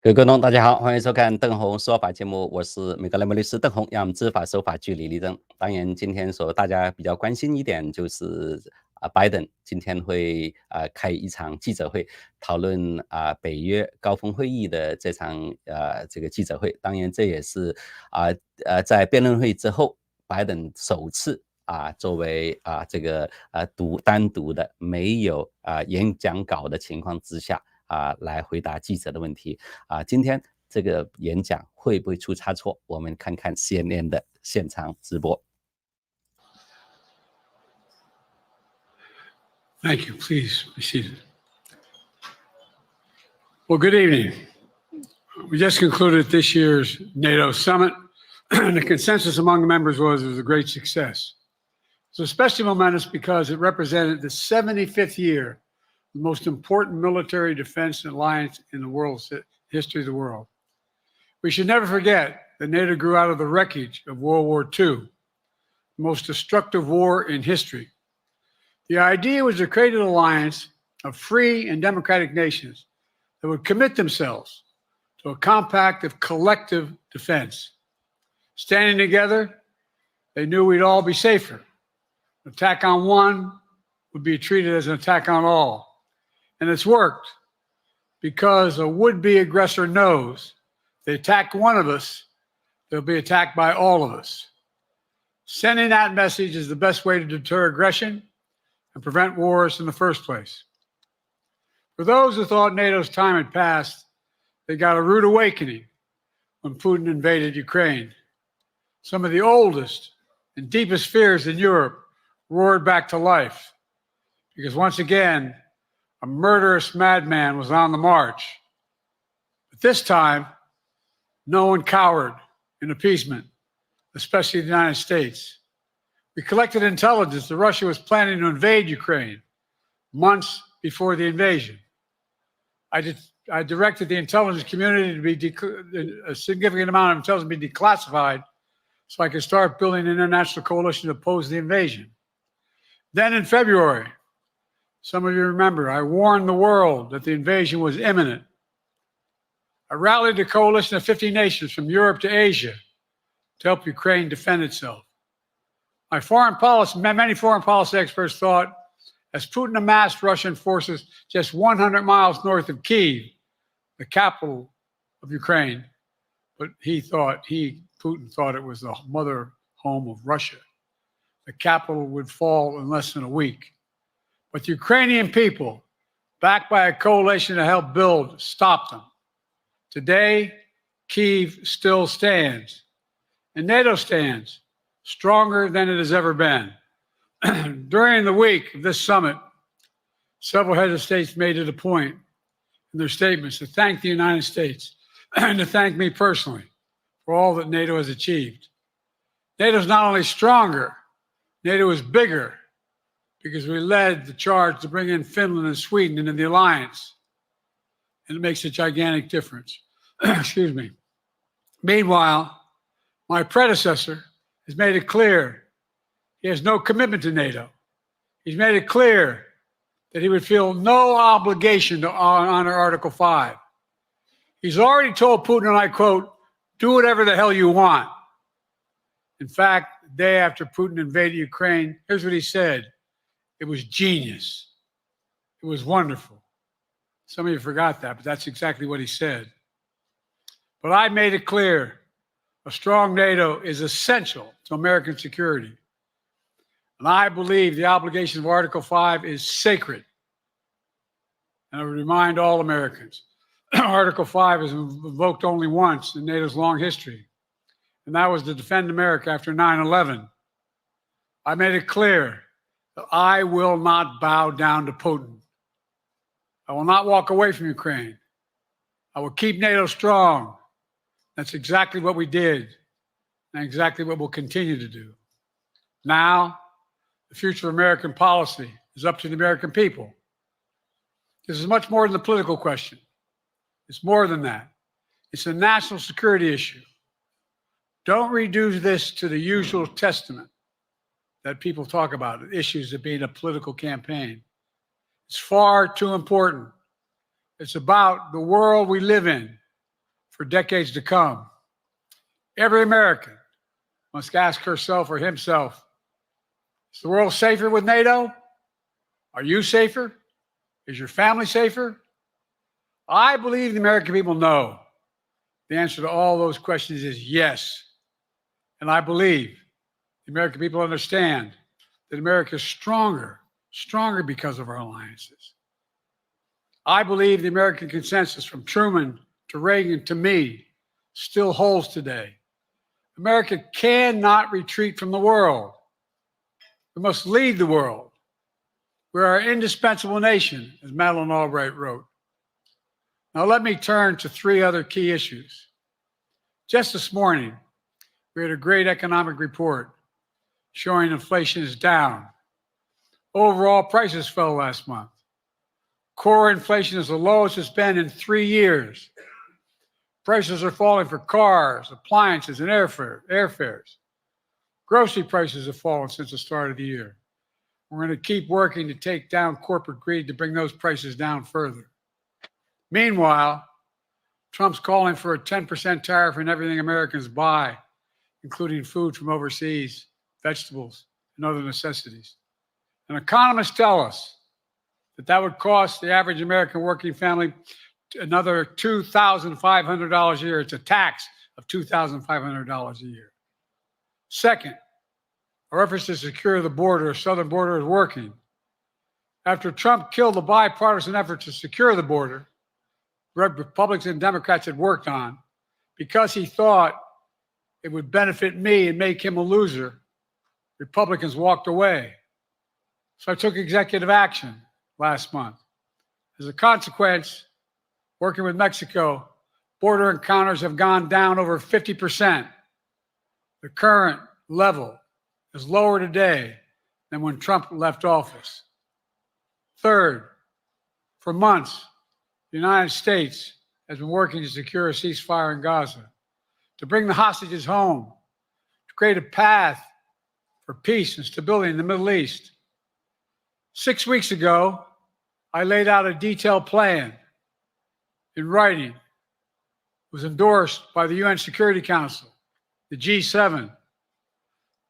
各位观众，大家好，欢迎收看邓洪说法节目，我是美国联邦律师邓洪，让我们知法守法，据理力争。当然，今天大家比较关心一点就是拜登今天会开一场记者会，讨论北约高峰会议的这场这个记者会。当然，这也是在辩论会之后，拜登首次作为这个单独的没有演讲稿的情况之下来回答记者的问题今天这个演讲会不会出差错？我们看看 CNN 的现场直播。Thank you. Please be seated. Well, good evening. We just concluded this year's NATO summit, and the consensus among the members was it was a great success. It's especially momentous because it represented the 75th year, the most important military defense alliance in the world's history of the world. We should never forget that NATO grew out of the wreckage of World War II, the most destructive war in history. The idea was to create an alliance of free and democratic nations that would commit themselves to a compact of collective defense. Standing together, they knew we'd all be safer. An attack on one would be treated as an attack on all. And it's worked because a would-be aggressor knows if they attack one of us, they'll be attacked by all of us. Sending that message is the best way to deter aggression and prevent wars in the first place. For those who thought NATO's time had passed, they got a rude awakening when Putin invaded Ukraine. Some of the oldest and deepest fears in Europe roared back to life because once again, a murderous madman was on the march. But this time, no one cowered in appeasement, especially the United States. We collected intelligence that Russia was planning to invade Ukraine months before the invasion. I directed the intelligence community to be a significant amount of intelligence be declassified so I could start building an international coalition to oppose the invasion. Then in February, some of you remember, I warned the world that the invasion was imminent. I rallied a coalition of 50 nations from Europe to Asia to help Ukraine defend itself. Many foreign policy experts thought as Putin amassed Russian forces just 100 miles north of Kyiv, the capital of Ukraine, but Putin thought it was the mother home of Russia. The capital would fall in less than a week. But the Ukrainian people, backed by a coalition to help build, stopped them. Today, Kyiv still stands, and NATO stands stronger than it has ever been. During the week of this summit, several heads of states made it a point in their statements to thank the United States and to thank me personally for all that NATO has achieved. NATO is not only stronger, NATO is bigger, because we led the charge to bring in Finland and Sweden into the alliance. And it makes a gigantic difference. Excuse me. Meanwhile, my predecessor has made it clear he has no commitment to NATO. He's made it clear that he would feel no obligation to honor Article 5. He's already told Putin, and I quote, "Do whatever the hell you want." In fact, the day after Putin invaded Ukraine, here's what he said. It was genius. It was wonderful. Some of you forgot that, but that's exactly what he said. But I made it clear, a strong NATO is essential to American security. And I believe the obligation of Article 5 is sacred. And I would remind all Americans, Article 5 is invoked only once in NATO's long history, and that was to defend America after 9/11. I made it clear that I will not bow down to Putin. I will not walk away from Ukraine. I will keep NATO strong. That's exactly what we did, and exactly what we'll continue to do. Now, the future of American policy is up to the American people. This is much more than a political question. It's more than that. It's a national security issue. Don't reduce this to the usual testament that people talk about, issues of being a political campaign. It's far too important. It's about the world we live in, for decades to come. Every American must ask herself or himself, is the world safer with NATO? Are you safer? Is your family safer? I believe the American people know the answer to all those questions is yes. And I believe the American people understand that America is stronger because of our alliances. I believe the American consensus from Truman to Reagan to me still holds today. America cannot retreat from the world. We must lead the world. We are an indispensable nation, as Madeleine Albright wrote. Now let me turn to three other key issues. Just this morning, we had a great economic report showing inflation is down. Overall prices fell last month. Core inflation is the lowest it's been in 3 years. Prices are falling for cars, appliances, and airfares. Grocery prices have fallen since the start of the year. We're going to keep working to take down corporate greed to bring those prices down further. Meanwhile, Trump's calling for a 10% tariff on everything Americans buy, including food from overseas, vegetables, and other necessities. And economists tell us that would cost the average American working family another $2,500 a year. It's a tax of $2,500 a year. Second, our efforts to secure the border, southern border, is working. After Trump killed the bipartisan effort to secure the border, Republicans and Democrats had worked on, because he thought it would benefit me and make him a loser, Republicans walked away. So I took executive action last month. As a consequence, working with Mexico, border encounters have gone down over 50%. The current level is lower today than when Trump left office. Third, for months, the United States has been working to secure a ceasefire in Gaza, to bring the hostages home, to create a path for peace and stability in the Middle East. 6 weeks ago, I laid out a detailed plan in writing. It was endorsed by the UN Security Council, the G7.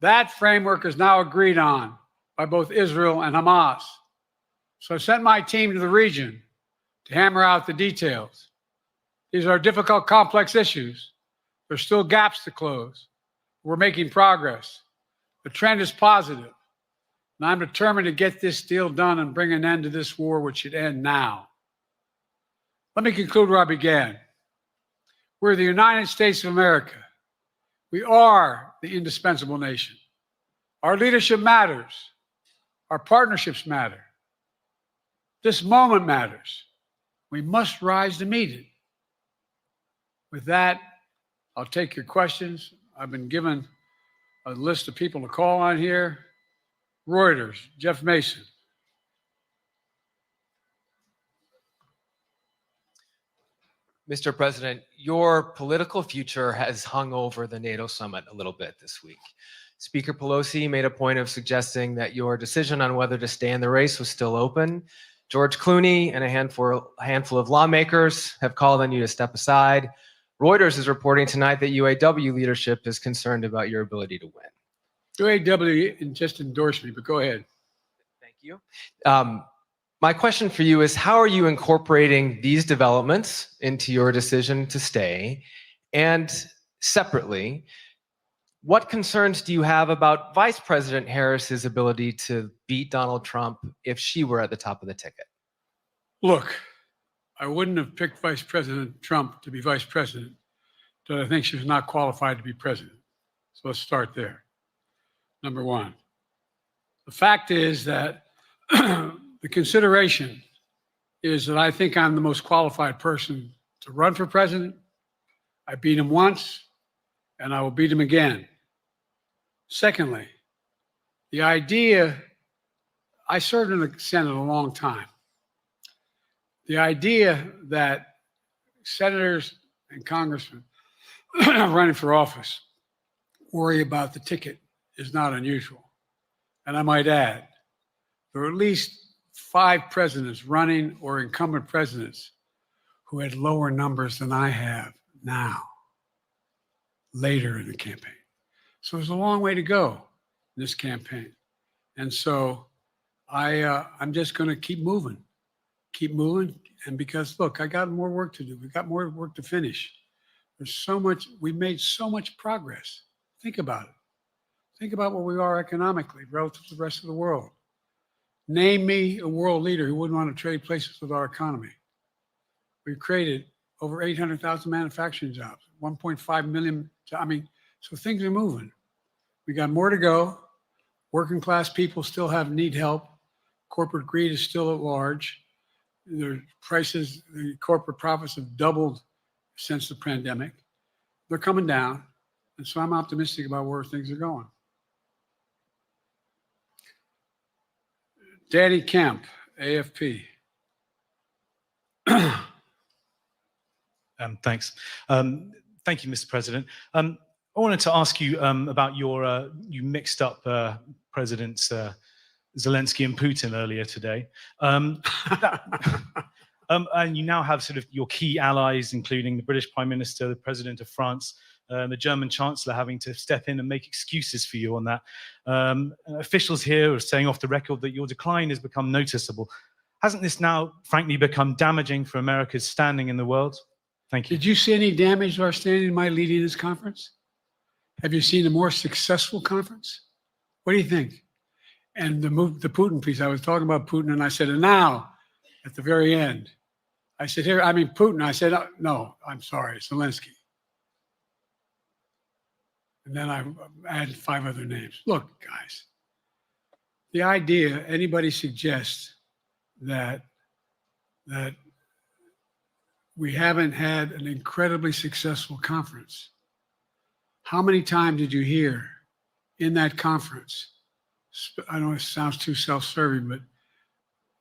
That framework is now agreed on by both Israel and Hamas. So I sent my team to the region to hammer out the details. These are difficult, complex issues. There's still gaps to close. We're making progress. The trend is positive. And I'm determined to get this deal done and bring an end to this war, which should end now. Let me conclude where I began. We're the United States of America. We are the indispensable nation. Our leadership matters. Our partnerships matter. This moment matters. We must rise to meet it. With that, I'll take your questions. I've been given a list of people to call on here. Reuters, Jeff Mason. Mr. President, your political future has hung over the NATO summit a little bit this week. Speaker Pelosi made a point of suggesting that your decision on whether to stay in the race was still open. George Clooney and a handful of lawmakers have called on you to step aside. Reuters is reporting tonight that UAW leadership is concerned about your ability to win. UAW just endorsed me, but go ahead. Thank you. My question for you is, how are you incorporating these developments into your decision to stay? And separately, what concerns do you have about Vice President Harris's ability to beat Donald Trump if she were at the top of the ticket? Look, I wouldn't have picked Vice President Trump to be vice president, but I think she was not qualified to be president. So let's start there. Number one. The fact is that the consideration is that I think I'm the most qualified person to run for president. I beat him once, and I will beat him again. Secondly, the idea, I served in the Senate a long time. The idea that senators and congressmen running for office worry about the ticket is not unusual. And I might add, there are at least 5 presidents running or incumbent presidents who had lower numbers than I have now, later in the campaign. So there's a long way to go in this campaign. And so I'm just going to keep moving. And because, look, I got more work to do. We've got more work to finish. There's so much, we made so much progress. Think about it. Think about where we are economically relative to the rest of the world. Name me a world leader who wouldn't want to trade places with our economy. We've created over 800,000 manufacturing jobs, 1.5 million. I mean, so things are moving. We got more to go. Working class people still need help. Corporate greed is still at large. Their prices, the corporate profits have doubled since the pandemic. They're coming down. And so I'm optimistic about where things are going. Danny Kemp, AFP. Thanks. Thank you, Mr. President. I wanted to ask you about you mixed up Presidents Zelensky and Putin earlier today. And you now have sort of your key allies, including the British Prime Minister, the President of France, the German Chancellor having to step in and make excuses for you on that. Officials here are saying off the record that your decline has become noticeable. Hasn't this now, frankly, become damaging for America's standing in the world? Thank you. Did you see any damage to our standing by leading this conference? Have you seen a more successful conference? What do you think? And the Putin piece, I was talking about Putin, and I said, and now, at the very end, I said, here, I mean, Putin. I said, no, I'm sorry, Zelensky. And then I added 5 other names. Look, guys, the idea anybody suggests that we haven't had an incredibly successful conference. How many times did you hear in that conference? I know it sounds too self-serving, but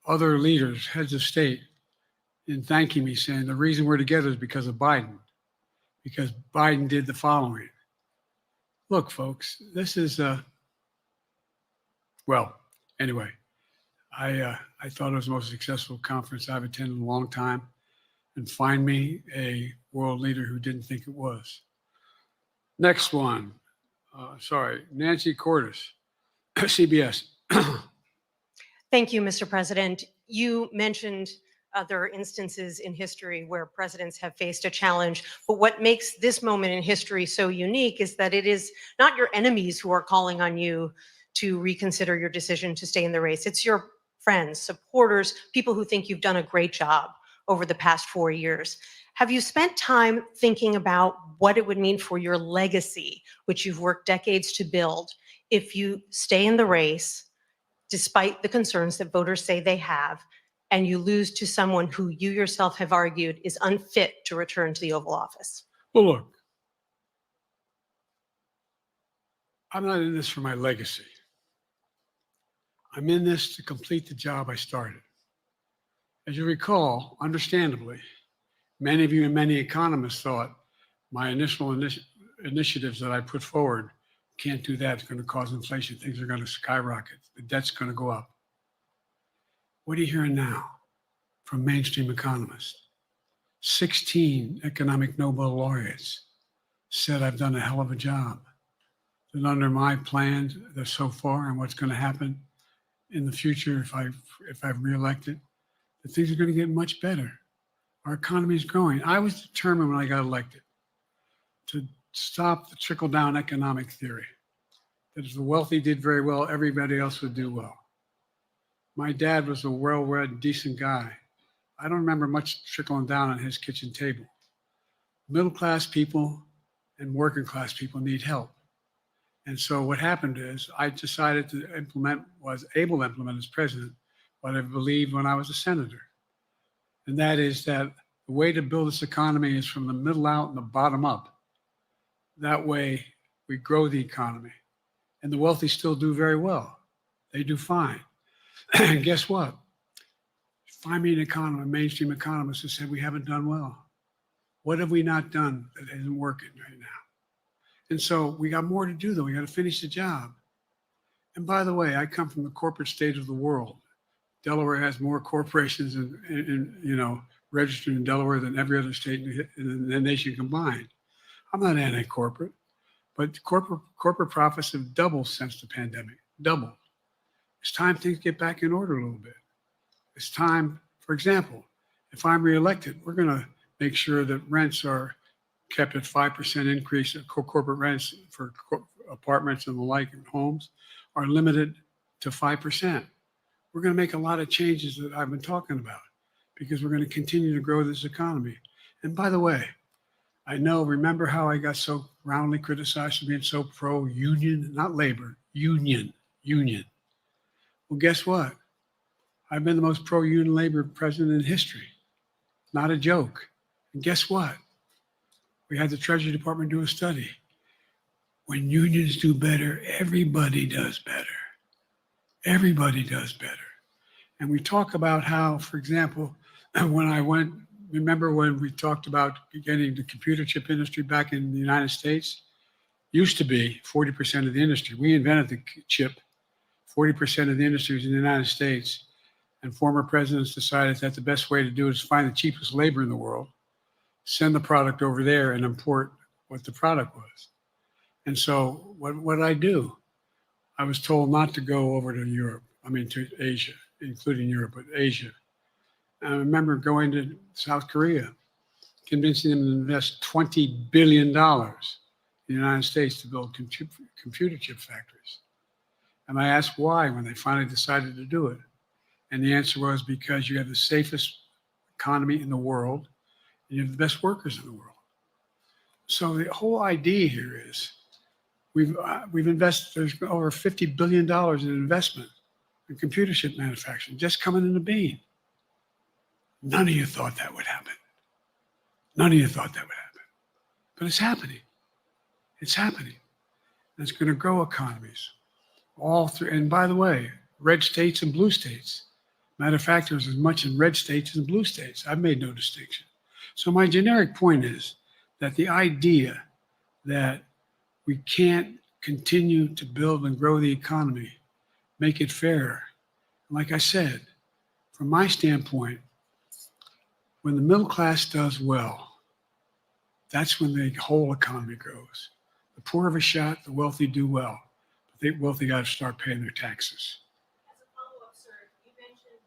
other leaders, heads of state, in thanking me, saying the reason we're together is because of Biden, because Biden did the following. Look, folks, this is well, anyway, I thought it was the most successful conference I've attended in a long time, and find me a world leader who didn't think it was. Next one, Nancy Cordes, CBS. Thank you, Mr. President. You mentioned other instances in history where presidents have faced a challenge, but what makes this moment in history so unique is that it is not your enemies who are calling on you to reconsider your decision to stay in the race. It's your friends, supporters, people who think you've done a great job over the past 4 years. Have you spent time thinking about what it would mean for your legacy, which you've worked decades to build, if you stay in the race, despite the concerns that voters say they have, and you lose to someone who you yourself have argued is unfit to return to the Oval Office? Well, look, I'm not in this for my legacy. I'm in this to complete the job I started. As you recall, understandably, many of you and many economists thought my initial initiatives that I put forward, can't do that, it's going to cause inflation, things are going to skyrocket, the debt's going to go up. What are you hearing now from mainstream economists? 16 economic Nobel laureates said I've done a hell of a job. That under my plans so far and what's going to happen in the future if I'm reelected, that things are going to get much better. Our economy is growing. I was determined when I got elected to stop the trickle-down economic theory, that if the wealthy did very well, everybody else would do well. My dad was a well-read, decent guy. I don't remember much trickling down on his kitchen table. Middle-class people and working-class people need help. And so what happened is I decided to was able to implement as president what I believed when I was a senator. And that is that the way to build this economy is from the middle out and the bottom up. That way we grow the economy. And the wealthy still do very well. They do fine. And guess what? Find me an economist, a mainstream economist who said we haven't done well. What have we not done that isn't working right now? And so we got more to do, though. We got to finish the job. And by the way, I come from the corporate state of the world. Delaware has more corporations and registered in Delaware than every other state in the nation combined. I'm not anti-corporate, but corporate profits have doubled since the pandemic, doubled. It's time things get back in order a little bit. It's time, for example, if I'm reelected, we're going to make sure that rents are kept at 5% increase of corporate rents for apartments and the like and homes are limited to 5%. We're going to make a lot of changes that I've been talking about because we're going to continue to grow this economy. And by the way, I know, remember how I got so roundly criticized for being so pro-union, not labor, union. Well, guess what? I've been the most pro-union labor president in history. Not a joke. And guess what? We had the Treasury Department do a study. When unions do better, everybody does better. Everybody does better. And we talk about how, for example, remember when we talked about getting the computer chip industry back in the United States? Used to be 40% of the industry. We invented the chip. 40% of the industry was in the United States. And former presidents decided that the best way to do it is find the cheapest labor in the world, send the product over there and import what the product was. And so what did I do? I was told not to go over to Europe, to Asia, including Europe, but Asia. And I remember going to South Korea, convincing them to invest $20 billion in the United States to build computer chip factories. And I asked why when they finally decided to do it. And the answer was because you have the safest economy in the world, and you have the best workers in the world. So the whole idea here is we've invested, there's over $50 billion in investment in computer chip manufacturing, just coming in the bean. None of you thought that would happen. None of you thought that would happen. But it's happening. It's happening. And it's going to grow economies all through. And by the way, red states and blue states. Matter of fact, there's as much in red states as in blue states. I've made no distinction. So my generic point is that the idea that we can't continue to build and grow the economy, make it fairer. Like I said, from my standpoint, when the middle class does well, that's when the whole economy grows. The poor have a shot, the wealthy do well. But the wealthy got to start paying their taxes. As a follow-up, sir, you mentioned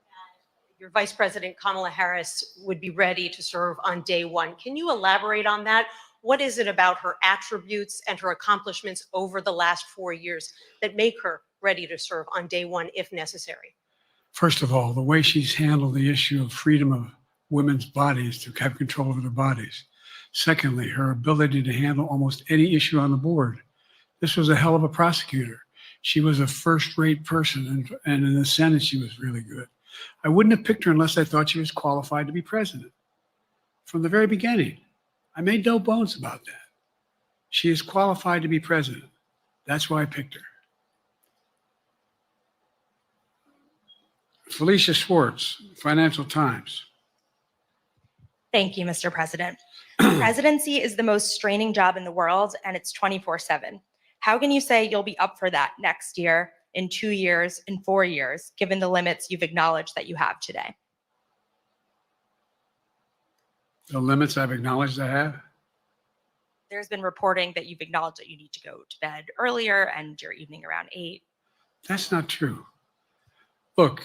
that your Vice President Kamala Harris would be ready to serve on day one. Can you elaborate on that? What is it about her attributes and her accomplishments over the last 4 years that make her ready to serve on day one if necessary? First of all, the way she's handled the issue of freedom of women's bodies to have control over their bodies. Secondly, her ability to handle almost any issue on the board. This was a hell of a prosecutor. She was a first-rate person, and in the Senate, she was really good. I wouldn't have picked her unless I thought she was qualified to be president. From the very beginning, I made no bones about that. She is qualified to be president. That's why I picked her. Felicia Schwartz, Financial Times. Thank you, Mr. President. Presidency is the most straining job in the world, and it's 24/7. How can you say you'll be up for that next year, in 2 years, in 4 years, given the limits you've acknowledged that you have today? The limits I've acknowledged I have? There's been reporting that you've acknowledged that you need to go to bed earlier and your evening around 8. That's not true. Look,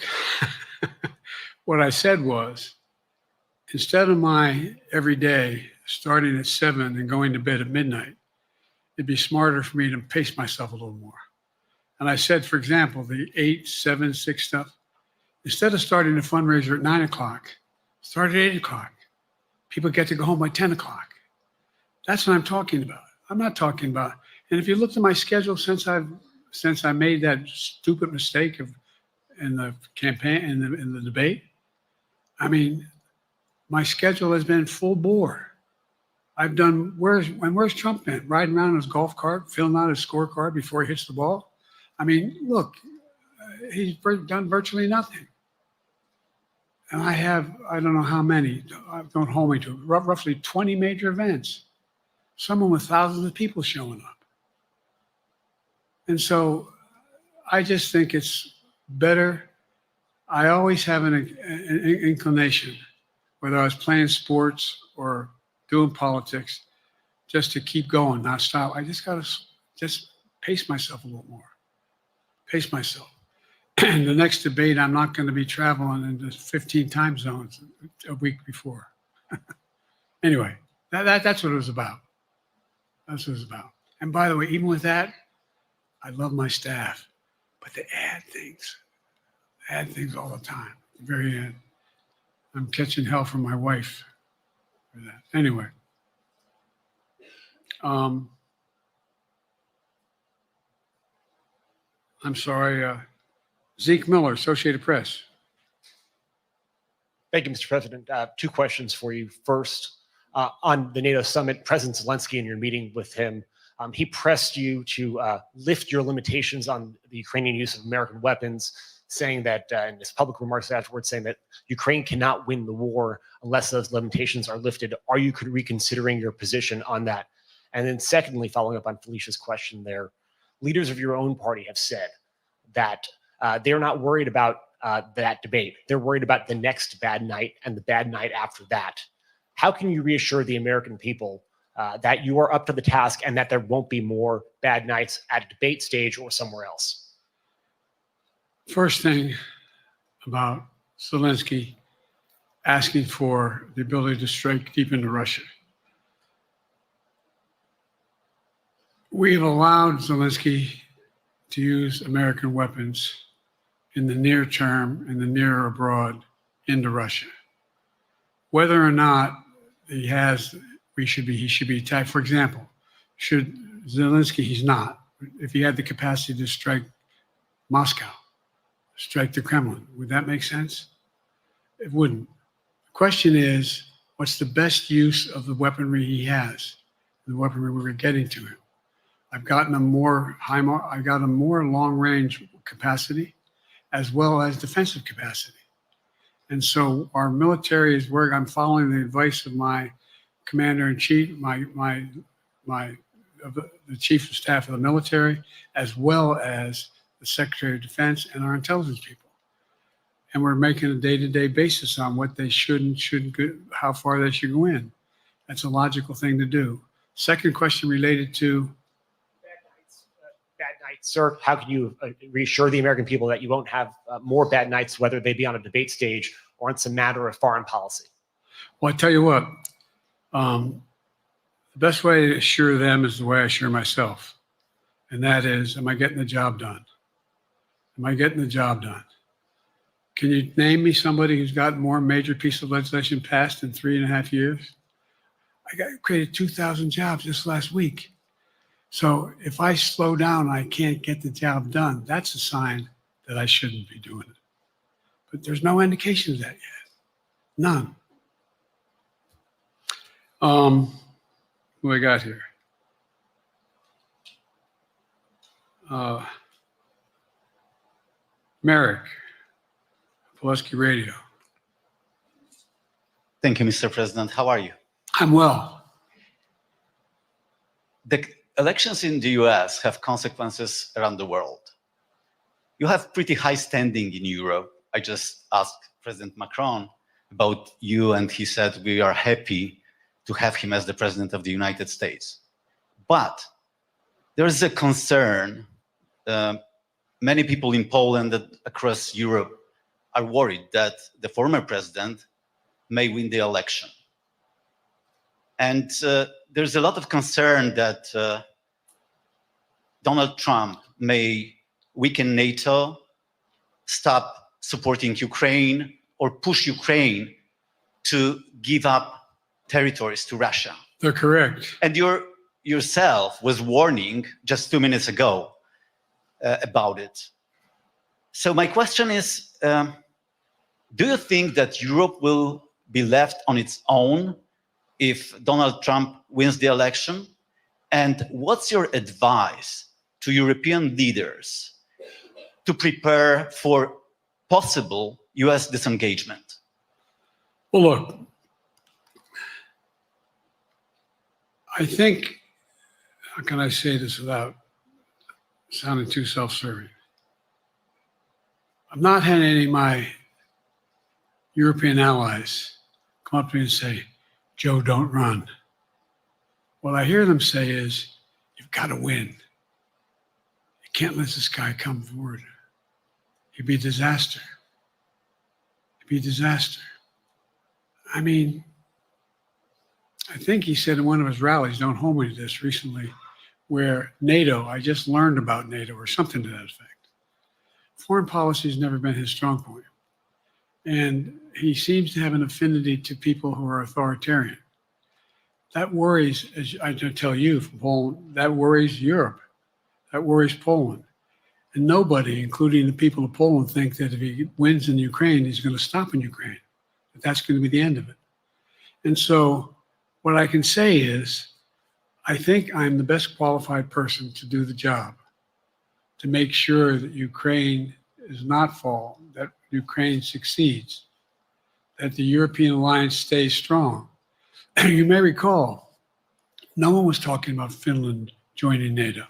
what I said was, instead of my every day starting at 7 and going to bed at midnight, it'd be smarter for me to pace myself a little more. And I said, for example, the 8, 7, 6 stuff, instead of starting a fundraiser at 9 o'clock, start at 8 o'clock. People get to go home by 10 o'clock. That's what I'm talking about. I'm not talking about, and if you look at my schedule since I made that stupid mistake in the campaign, in the debate, I mean, my schedule has been full bore. I've done, where's Trump been? Riding around in his golf cart, filling out his scorecard before he hits the ball? I mean, look, he's done virtually nothing. And I have, I don't know how many, don't hold me to it, roughly 20 major events. Someone with thousands of people showing up. And so I just think it's better. I always have an inclination, whether I was playing sports or doing politics, just to keep going, not stop. I just got to just pace myself a little more. Pace myself. And the next debate, I'm not going to be traveling into 15 time zones a week before. Anyway, that's what it was about. That's what it was about. And by the way, even with that, I love my staff, but they add things all the time. At the very end, I'm catching hell from my wife for that. Anyway, I'm sorry, Zeke Miller, Associated Press. Thank you, Mr. President. Two questions for you. First, on the NATO summit, President Zelensky, in your meeting with him, he pressed you to lift your limitations on the Ukrainian use of American weapons, saying that, in his public remarks afterwards, saying that Ukraine cannot win the war unless those limitations are lifted. Are you reconsidering your position on that? And then secondly, following up on Felicia's question there, leaders of your own party have said that they're not worried about that debate. They're worried about the next bad night and the bad night after that. How can you reassure the American people that you are up to the task and that there won't be more bad nights at a debate stage or somewhere else? First thing about Zelensky asking for the ability to strike deep into Russia. We've allowed Zelensky to use American weapons in the near term, in the near or abroad, into Russia. Whether or not he should be attacked. For example, should Zelensky, he's not. If he had the capacity to strike Moscow, strike the Kremlin, would that make sense? It wouldn't. The question is, what's the best use of the weaponry he has, the weaponry we're getting to him? I've gotten a more long-range capacity as well as defensive capacity. And so our military is where I'm following the advice of my commander-in-chief, the chief of staff of the military, as well as the Secretary of Defense and our intelligence people. And we're making a day-to-day basis on what they should and shouldn't go, how far they should go in. That's a logical thing to do. Second question related to bad nights, sir. How can you reassure the American people that you won't have more bad nights, whether they be on a debate stage or it's a matter of foreign policy? Well, I tell you what, the best way to assure them is the way I assure myself. And that is, am I getting the job done? Am I getting the job done? Can you name me somebody who's got more major piece of legislation passed in 3.5 years? I created 2,000 jobs just last week. So if I slow down, I can't get the job done. That's a sign that I shouldn't be doing it. But there's no indication of that yet. None. Who I got here? Merrick, Pulaski Radio. Thank you, Mr. President. How are you? I'm well. The elections in the US have consequences around the world. You have pretty high standing in Europe. I just asked President Macron about you, and he said we are happy to have him as the President of the United States. But there is a concern. Many people in Poland and across Europe are worried that the former president may win the election. And there's a lot of concern that Donald Trump may weaken NATO, stop supporting Ukraine, or push Ukraine to give up territories to Russia. They're correct. And yourself was warning just 2 minutes ago about it. So my question is, do you think that Europe will be left on its own if Donald Trump wins the election? And what's your advice to European leaders to prepare for possible US disengagement? Well, look, I think, how can I say this without sounding too self-serving? I'm not handing my European allies come up to me and say, Joe, don't run. What I hear them say is, you've got to win. You can't let this guy come forward. He'd be a disaster. He'd be a disaster. I mean, I think he said in one of his rallies, don't hold me to this, recently, where NATO, I just learned about NATO or something to that effect. Foreign policy has never been his strong point. And he seems to have an affinity to people who are authoritarian. That worries, as I tell you from Poland, that worries Europe. That worries Poland. And nobody, including the people of Poland, think that if he wins in Ukraine, he's going to stop in Ukraine. That that's going to be the end of it. And so what I can say is, I think I'm the best qualified person to do the job, to make sure that Ukraine does not fall, that Ukraine succeeds, that the European alliance stays strong. You may recall, no one was talking about Finland joining NATO.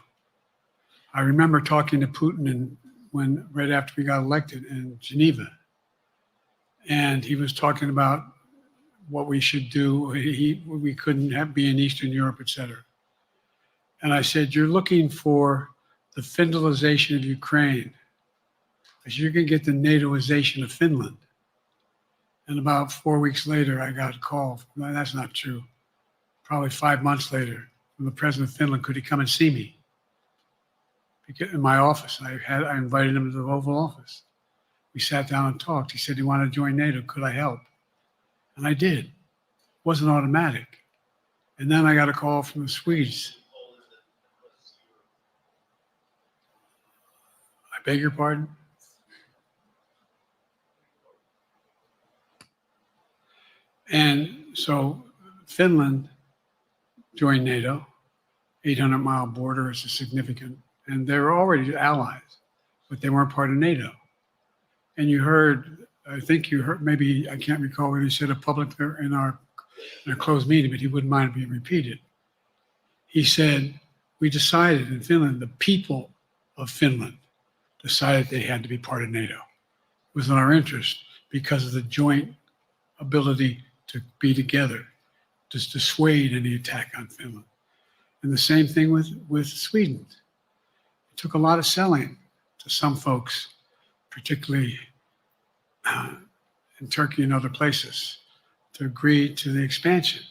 I remember talking to Putin right after we got elected in Geneva, and he was talking about what we should do. We couldn't be in Eastern Europe, et cetera. And I said, you're looking for the Finlandization of Ukraine, because you're going to get the NATOization of Finland. And about 4 weeks later, I got a call. No, that's not true. Probably 5 months later, from the president of Finland, could he come and see me? In my office. I invited him to the Oval Office. We sat down and talked. He said he wanted to join NATO. Could I help? And I did. It wasn't automatic. And then I got a call from the Swedes. I beg your pardon? And so Finland joined NATO. 800-mile border is a significant, and they were already allies, but they weren't part of NATO. And you heard, I think you heard, maybe, I can't recall whether he said it publicly in our closed meeting, but he wouldn't mind it being repeated. He said, we decided in Finland, the people of Finland decided they had to be part of NATO. It was in our interest because of the joint ability to be together, to dissuade any attack on Finland. And the same thing with Sweden. It took a lot of selling to some folks, particularly in Turkey and other places, to agree to the expansion.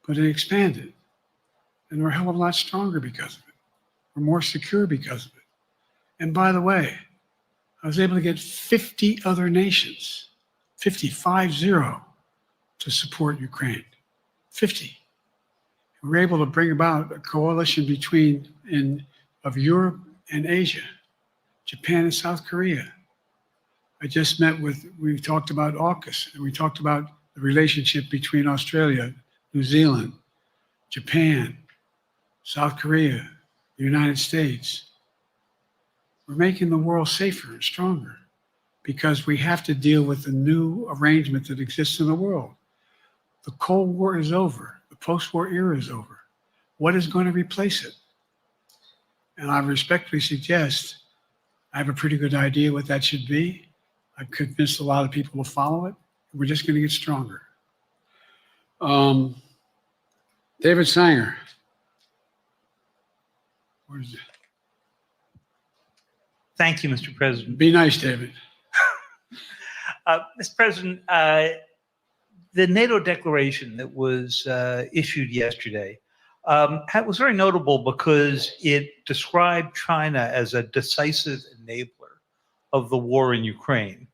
But it expanded. And we're a hell of a lot stronger because of it. We're more secure because of it. And by the way, I was able to get 50 other nations, 50, to support Ukraine. 50. We were able to bring about a coalition of Europe and Asia, Japan and South Korea. I just we talked about AUKUS, and we talked about the relationship between Australia, New Zealand, Japan, South Korea, the United States. We're making the world safer and stronger because we have to deal with the new arrangement that exists in the world. The Cold War is over. The post-war era is over. What is going to replace it? And I respectfully suggest I have a pretty good idea what that should be. I've convinced a lot of people to follow it. We're just going to get stronger. David Sanger. Where is it? Thank you, Mr. President. Be nice, David. Mr. President, the NATO declaration that was issued yesterday was very notable because it described China as a decisive enabler of the war in Ukraine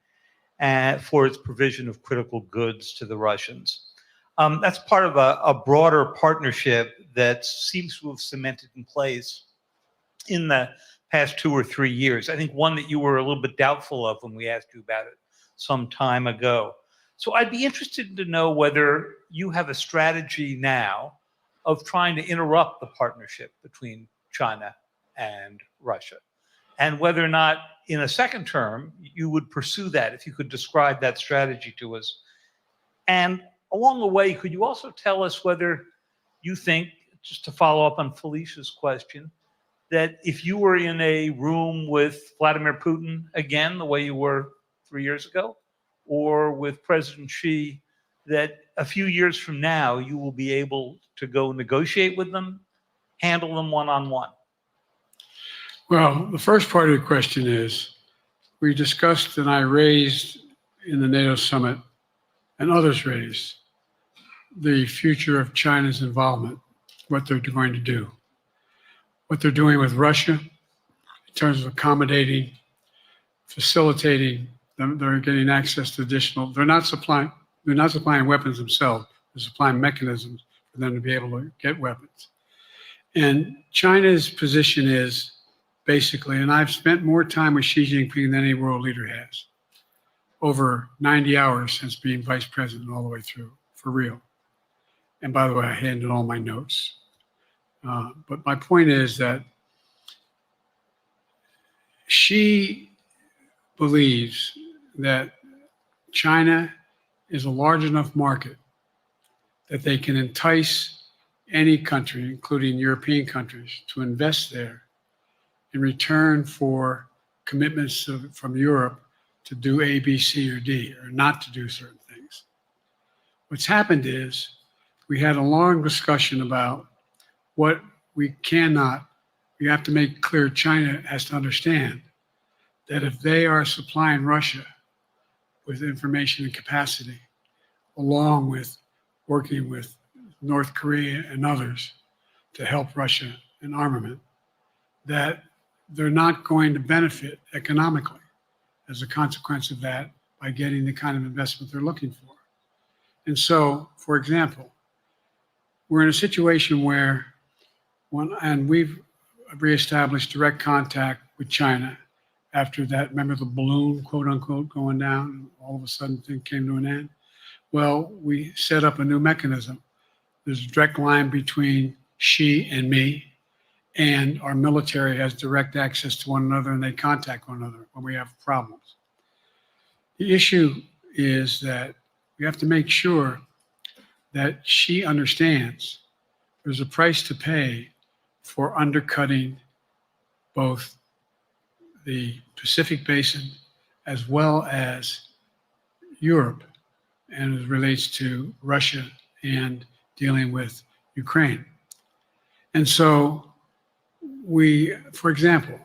for its provision of critical goods to the Russians. That's part of a broader partnership that seems to have cemented in place in the past 2 or 3 years. I think one that you were a little bit doubtful of when we asked you about it some time ago. So I'd be interested to know whether you have a strategy now of trying to interrupt the partnership between China and Russia, and whether or not in a second term you would pursue that, if you could describe that strategy to us. And along the way, could you also tell us whether you think, just to follow up on Felicia's question, that if you were in a room with Vladimir Putin again, the way you were 3 years ago, or with President Xi that a few years from now, you will be able to go negotiate with them, handle them one-on-one? Well, the first part of the question is, we discussed and I raised in the NATO summit and others raised the future of China's involvement, what they're going to do, what they're doing with Russia in terms of accommodating, facilitating them. They're getting access to additional, they're not supplying weapons themselves, they're supplying mechanisms for them to be able to get weapons. And China's position is basically, and I've spent more time with Xi Jinping than any world leader has, over 90 hours since being vice president all the way through, for real. And by the way, I handed all my notes. But my point is that Xi believes that China is a large enough market that they can entice any country, including European countries, to invest there in return for commitments from Europe to do A, B, C, or D, or not to do certain things. What's happened is we had a long discussion about what we have to make clear. China has to understand that if they are supplying Russia with information and capacity, along with working with North Korea and others to help Russia in armament, that they're not going to benefit economically as a consequence of that by getting the kind of investment they're looking for. And so, for example, we're in a situation where and we've reestablished direct contact with China after that, remember the balloon, quote unquote, going down, and all of a sudden things came to an end? Well, we set up a new mechanism. There's a direct line between Xi and me, and our military has direct access to one another, and they contact one another when we have problems. The issue is that we have to make sure that Xi understands there's a price to pay for undercutting both the Pacific Basin as well as Europe, and it relates to Russia and dealing with Ukraine. And so for example,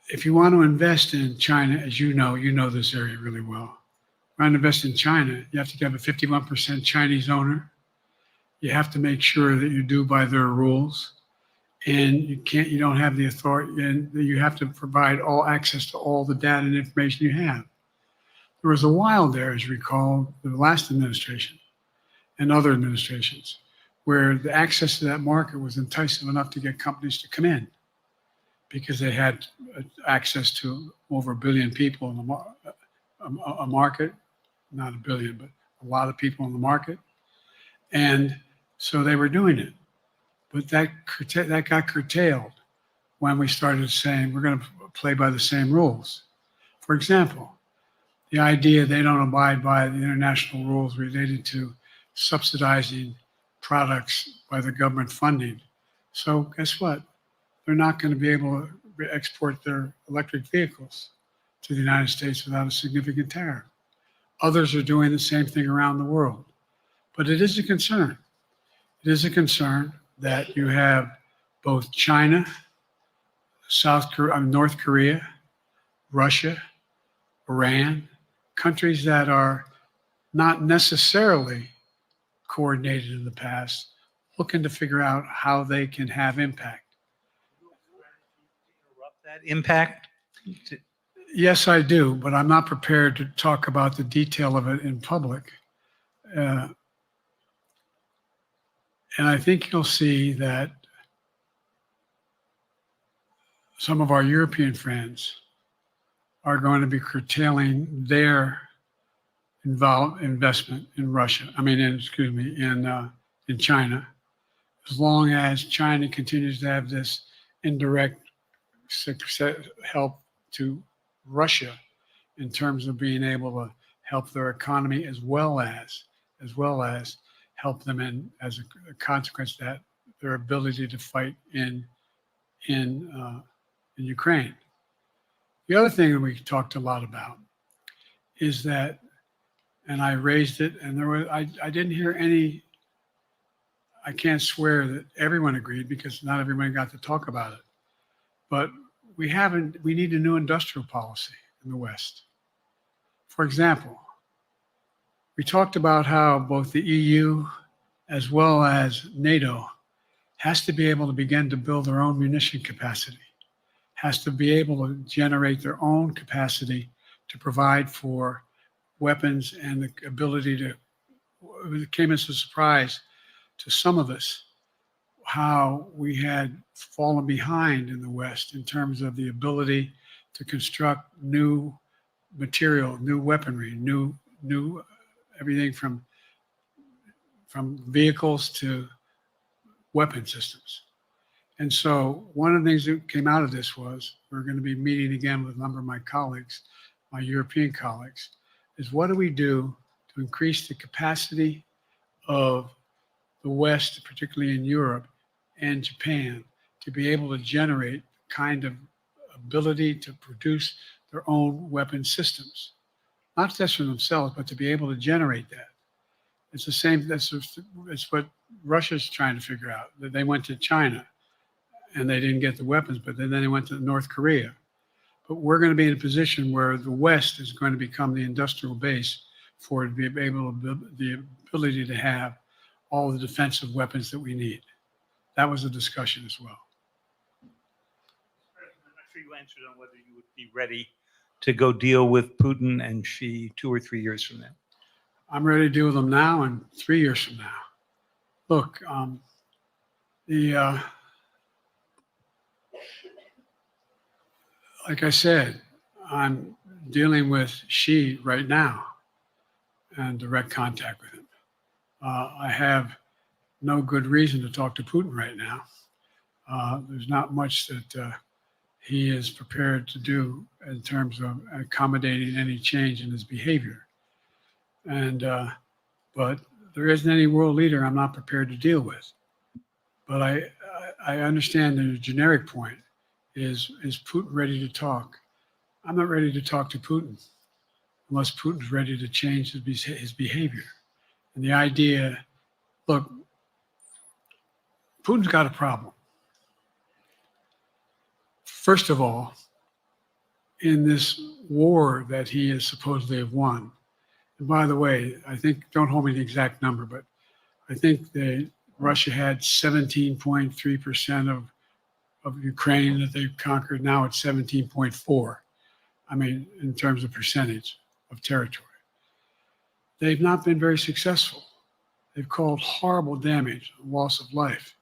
if you want to invest in China, as you know this area really well. If you want to invest in China, you have to have a 51% Chinese owner. You have to make sure that you do by their rules, and you don't have the authority, and you have to provide all access to all the data and information you have. There was a while there, as you recall, the last administration and other administrations, where the access to that market was enticing enough to get companies to come in because they had access to over 1 billion people in a market, not 1 billion, but a lot of people in the market. And so they were doing it. But that got curtailed when we started saying we're going to play by the same rules. For example, the idea they don't abide by the international rules related to subsidizing products by the government funding. So guess what? They're not going to be able to export their electric vehicles to the United States without a significant tariff. Others are doing the same thing around the world. But it is a concern. It is a concern that you have both China, North Korea, Russia, Iran, countries that are not necessarily coordinated in the past, looking to figure out how they can have impact. Interrupt that impact? Yes, I do, but I'm not prepared to talk about the detail of it in public. And I think you'll see that some of our European friends are going to be curtailing their investment in Russia. In China, as long as China continues to have this indirect help to Russia in terms of being able to help their economy as well as help them in, as a consequence of that, their ability to fight in Ukraine. The other thing that we talked a lot about is that, and I raised it, and I didn't hear any. I can't swear that everyone agreed because not everyone got to talk about it, but we need a new industrial policy in the West. For example, we talked about how both the EU as well as NATO has to be able to begin to build their own munition capacity, has to be able to generate their own capacity to provide for weapons and the ability to, it came as a surprise to some of us how we had fallen behind in the West in terms of the ability to construct new material, new weaponry, new everything from vehicles to weapon systems. And so one of the things that came out of this was we're going to be meeting again with a number of my colleagues, my European colleagues, is what do we do to increase the capacity of the West, particularly in Europe and Japan, to be able to generate the kind of ability to produce their own weapon systems, not just for themselves, but to be able to generate that. It's the same, it's what Russia's trying to figure out, that they went to China and they didn't get the weapons, but then they went to North Korea. But we're going to be in a position where the West is going to become the industrial base for it to be able to, the ability to have all the defensive weapons that we need. That was a discussion as well. I'm not sure you answered on whether you would be ready to go deal with Putin and Xi 2 or 3 years from now. I'm ready to deal with them now and 3 years from now. Look, like I said, I'm dealing with Xi right now and direct contact with him. I have no good reason to talk to Putin right now. There's not much that he is prepared to do in terms of accommodating any change in his behavior. And but there isn't any world leader I'm not prepared to deal with. But I understand the generic point is Putin ready to talk? I'm not ready to talk to Putin unless Putin's ready to change his behavior. And the idea, look, Putin's got a problem. First of all, in this war that he is supposedly have won, and by the way, I think, don't hold me to the exact number, but I think Russia had 17.3% of Ukraine that they've conquered. Now it's 17.4. I mean, in terms of percentage of territory. They've not been very successful. They've caused horrible damage, loss of life,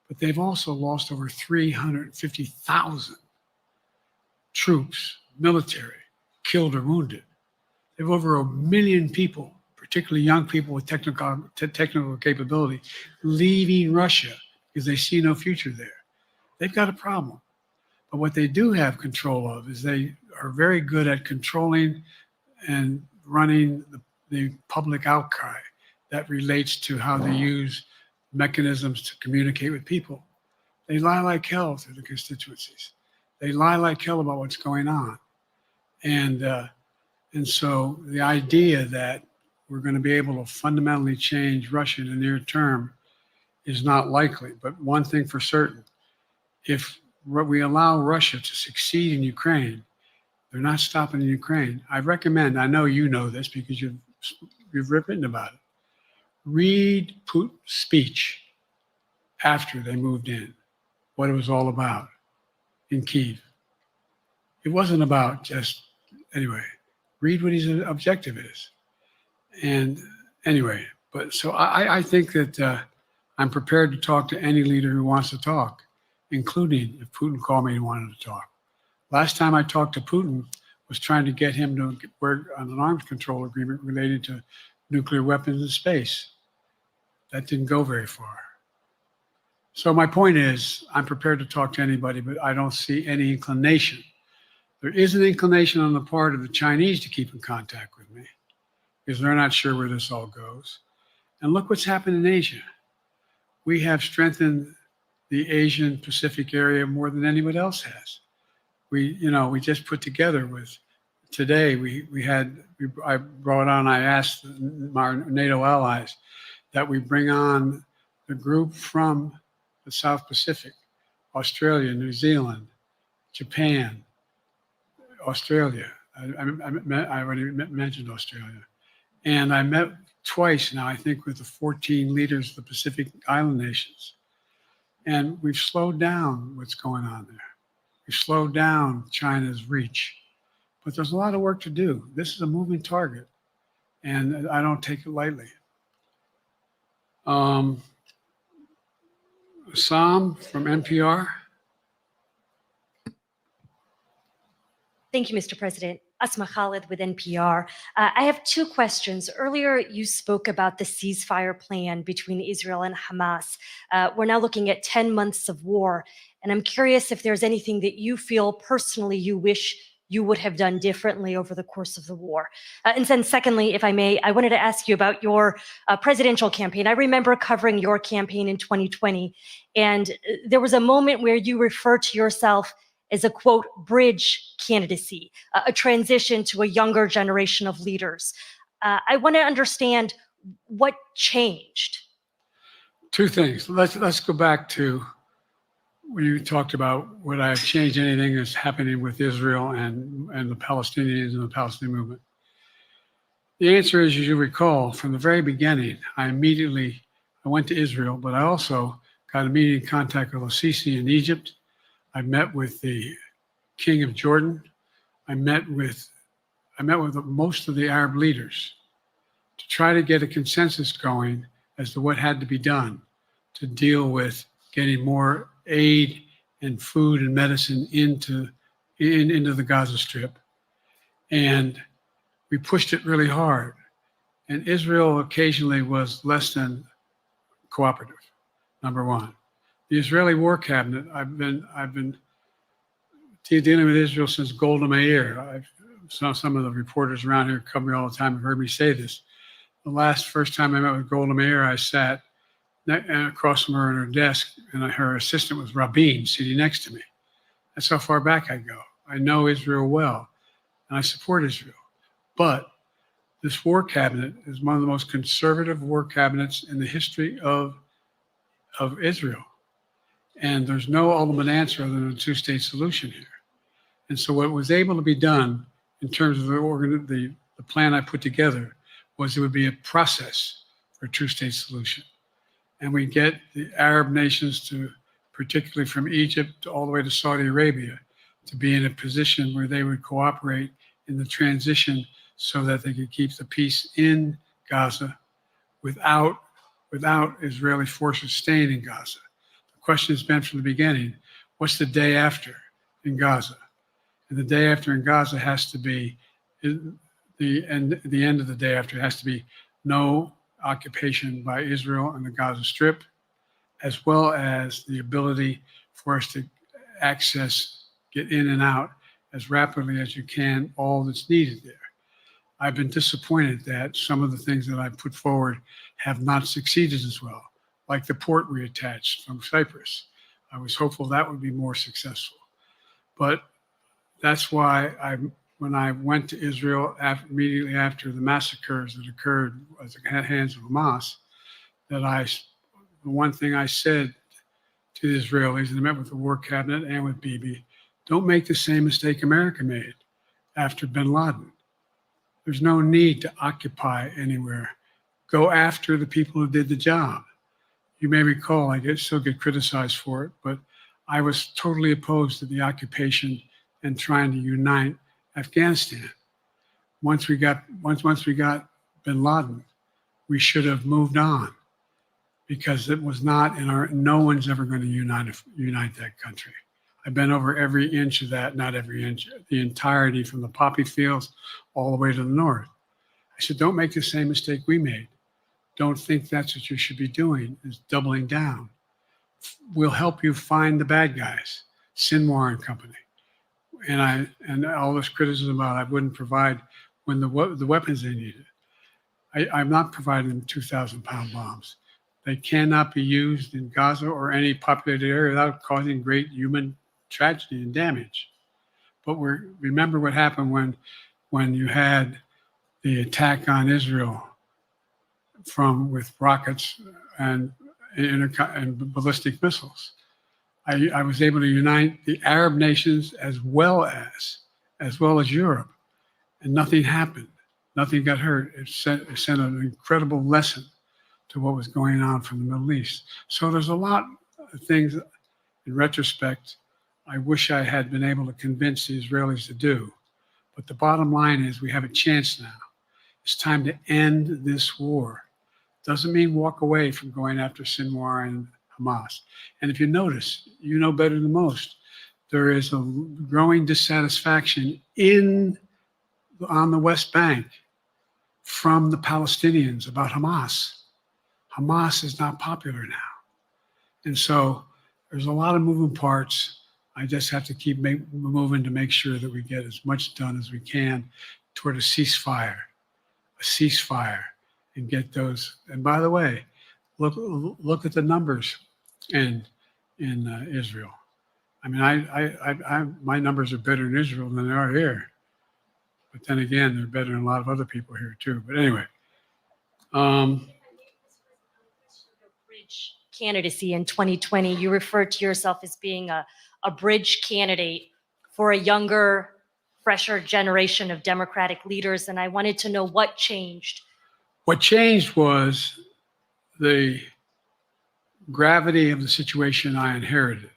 but they've also lost over 350,000 troops, military, killed or wounded. They have over 1 million people, particularly young people with technical capability, leaving Russia because they see no future there. They've got a problem. But what they do have control of is they are very good at controlling and running the public outcry that relates to how they use mechanisms to communicate with people. They lie like hell to the constituencies. They lie like hell about what's going on. And so the idea that we're going to be able to fundamentally change Russia in the near term is not likely. But one thing for certain, if we allow Russia to succeed in Ukraine, they're not stopping in Ukraine. I recommend, I know you know this because you've written about it. Read Putin's speech after they moved in, what it was all about in Kyiv. It wasn't about just, anyway, read what his objective is. And anyway, but so I think that I'm prepared to talk to any leader who wants to talk, including if Putin called me and wanted to talk. Last time I talked to Putin was trying to get him to work on an arms control agreement related to nuclear weapons in space. That didn't go very far. So my point is, I'm prepared to talk to anybody, but I don't see any inclination. There is an inclination on the part of the Chinese to keep in contact with me because they're not sure where this all goes. And look what's happened in Asia. We have strengthened the Asian Pacific area more than anyone else has. We just put together with today I asked our NATO allies that we bring on the group from the South Pacific, Australia, New Zealand, Japan, Australia. I already mentioned Australia. And I met twice now, I think, with the 14 leaders of the Pacific Island nations. And we've slowed down what's going on there. We've slowed down China's reach. But there's a lot of work to do. This is a moving target, and I don't take it lightly. Sam from NPR. Thank you, Mr. President. Asma Khalid with NPR. I have two questions. Earlier, you spoke about the ceasefire plan between Israel and Hamas. We're now looking at 10 months of war, and I'm curious if there's anything that you feel personally you wish you would have done differently over the course of the war. And then secondly, if I may, I wanted to ask you about your presidential campaign. I remember covering your campaign in 2020, and there was a moment where you referred to yourself as a, quote, bridge candidacy, a transition to a younger generation of leaders. I want to understand what changed. Two things. Let's go back to when you talked about would I have changed anything that's happening with Israel and the Palestinians and the Palestinian movement. The answer is, as you recall, from the very beginning, I went to Israel, but I also got immediate contact with al-Sisi in Egypt. I met with the King of Jordan. I met with most of the Arab leaders to try to get a consensus going as to what had to be done to deal with getting more aid and food and medicine into the Gaza Strip. And we pushed it really hard. And Israel occasionally was less than cooperative, number one. The Israeli War Cabinet, I've been dealing with Israel since Golda Meir. Some of the reporters around here cover me all the time have heard me say this. The first time I met with Golda Meir, I sat across from her at her desk, and her assistant was Rabin sitting next to me. That's how far back I go. I know Israel well, and I support Israel. But this war cabinet is one of the most conservative war cabinets in the history of Israel. And there's no ultimate answer other than a two-state solution here. And so what was able to be done in terms of the plan I put together was it would be a process for a two-state solution. And we get the Arab nations to, particularly from Egypt all the way to Saudi Arabia, to be in a position where they would cooperate in the transition so that they could keep the peace in Gaza without Israeli forces staying in Gaza. The question has been from the beginning, what's the day after in Gaza? And the day after in Gaza has to be, the end of the day after has to be no occupation by Israel on the Gaza Strip, as well as the ability for us to get in and out as rapidly as you can, all that's needed there. I've been disappointed that some of the things that I put forward have not succeeded as well, like the port we attached from Cyprus. I was hopeful that would be more successful. But that's why when I went to Israel immediately after the massacres that occurred at the hands of Hamas, the one thing I said to the Israelis, and I met with the War Cabinet and with Bibi, don't make the same mistake America made after bin Laden. There's no need to occupy anywhere. Go after the people who did the job. You may recall, I still get criticized for it, but I was totally opposed to the occupation and trying to unite Afghanistan. Once we got bin Laden, we should have moved on, because it was not no one's ever going to unite that country. I've been over every inch of that, not every inch, the entirety from the poppy fields all the way to the north. I said, don't make the same mistake we made. Don't think that's what you should be doing, is doubling down. We'll help you find the bad guys, Sinwar and company. And all this criticism about I wouldn't provide when the weapons they needed. I'm not providing them 2,000-pound bombs. They cannot be used in Gaza or any populated area without causing great human tragedy and damage. But remember what happened when when you had the attack on Israel with rockets and ballistic missiles. I was able to unite the Arab nations as well as Europe, and nothing happened. Nothing got hurt. It sent an incredible lesson to what was going on from the Middle East. So there's a lot of things, in retrospect, I wish I had been able to convince the Israelis to do. But the bottom line is we have a chance now. It's time to end this war. Doesn't mean walk away from going after Sinwar and Hamas. And if you notice, you know better than most, there is a growing dissatisfaction on the West Bank from the Palestinians about Hamas. Hamas is not popular now. And so there's a lot of moving parts. I just have to keep moving to make sure that we get as much done as we can toward a ceasefire, and get those. And by the way, look at the numbers in Israel. I mean, my numbers are better in Israel than they are here. But then again, they're better than a lot of other people here too. But anyway. Bridge candidacy in 2020, you referred to yourself as being a bridge candidate for a younger, fresher generation of Democratic leaders. And I wanted to know what changed. What changed was the gravity of the situation I inherited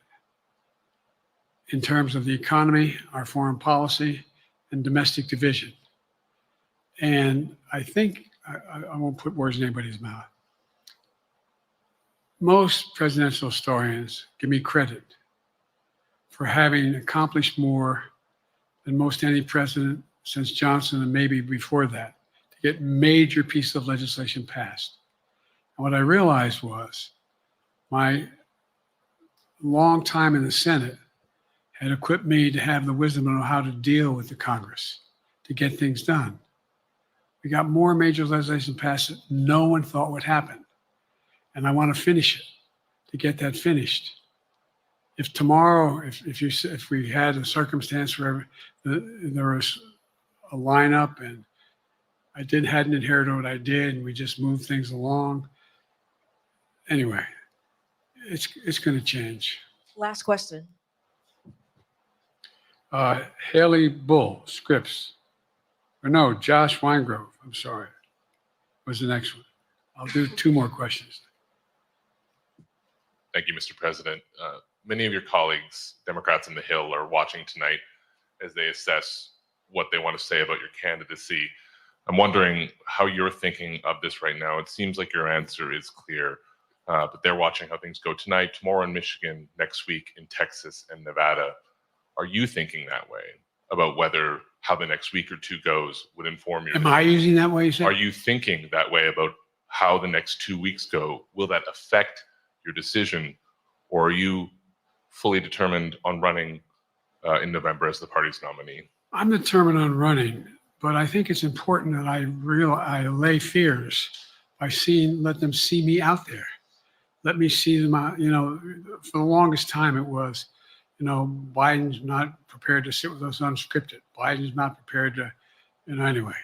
in terms of the economy, our foreign policy, and domestic division. And I think, I won't put words in anybody's mouth. Most presidential historians give me credit for having accomplished more than most any president since Johnson and maybe before that to get major pieces of legislation passed. And what I realized was my long time in the Senate had equipped me to have the wisdom to know how to deal with the Congress to get things done. We got more major legislation passed that no one thought would happen. And I want to finish it, to get that finished. If tomorrow, if we had a circumstance where there was a lineup and I hadn't inherited what I did and we just moved things along, anyway, it's going to change. Last question. Haley Bull, Scripps. Or no, Josh Weingrove, I'm sorry, was the next one. I'll do two more questions. Thank you, Mr. President. Many of your colleagues, Democrats on the Hill, are watching tonight as they assess what they want to say about your candidacy. I'm wondering how you're thinking of this right now. It seems like your answer is clear, but they're watching how things go tonight, tomorrow in Michigan, next week in Texas and Nevada. Are you thinking that way about how the next week or two goes would inform your Am I using that way, you say? Are you thinking that way about how the next 2 weeks go? Will that affect your decision, or are you fully determined on running in November as the party's nominee? I'm determined on running, but I think it's important that I allay fears by let them see me out there. Let me see them out. For the longest time it was, Biden's not prepared to sit with us unscripted. Biden's not prepared to, anyway.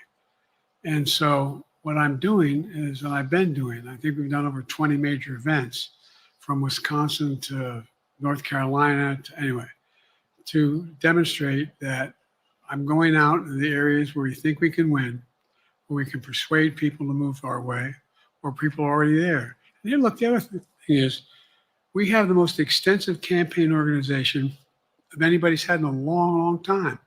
And so what I'm doing is, and I've been doing, I think we've done over 20 major events from Wisconsin to North Carolina to demonstrate that I'm going out in the areas where we think we can win, where we can persuade people to move our way, or people are already there. And then look, the other thing is, we have the most extensive campaign organization of anybody's had in a long, long time.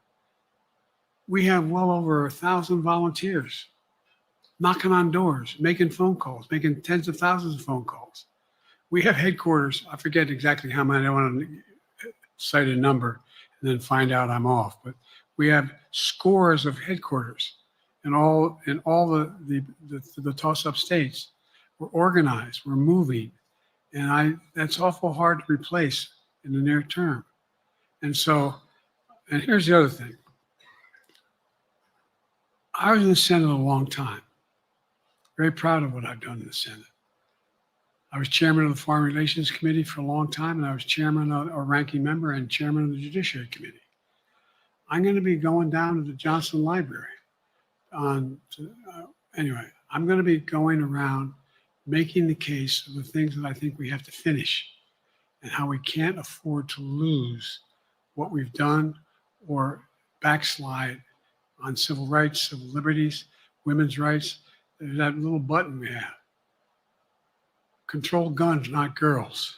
We have well over 1,000 volunteers knocking on doors, making phone calls, making tens of thousands of phone calls. We have headquarters. I forget exactly how many. I don't want to cite a number and then find out I'm off. But we have scores of headquarters in all the toss-up states. We're organized. We're moving. And that's awful hard to replace in the near term. And here's the other thing. I was in the Senate a long time. Very proud of what I've done in the Senate. I was chairman of the Foreign Relations Committee for a long time, and I was chairman or ranking member and chairman of the Judiciary Committee. I'm going to be going down to the Johnson Library Anyway, I'm going to be going around making the case of the things that I think we have to finish and how we can't afford to lose what we've done or backslide on civil rights, civil liberties, women's rights. There's that little button we have. Control guns, not girls.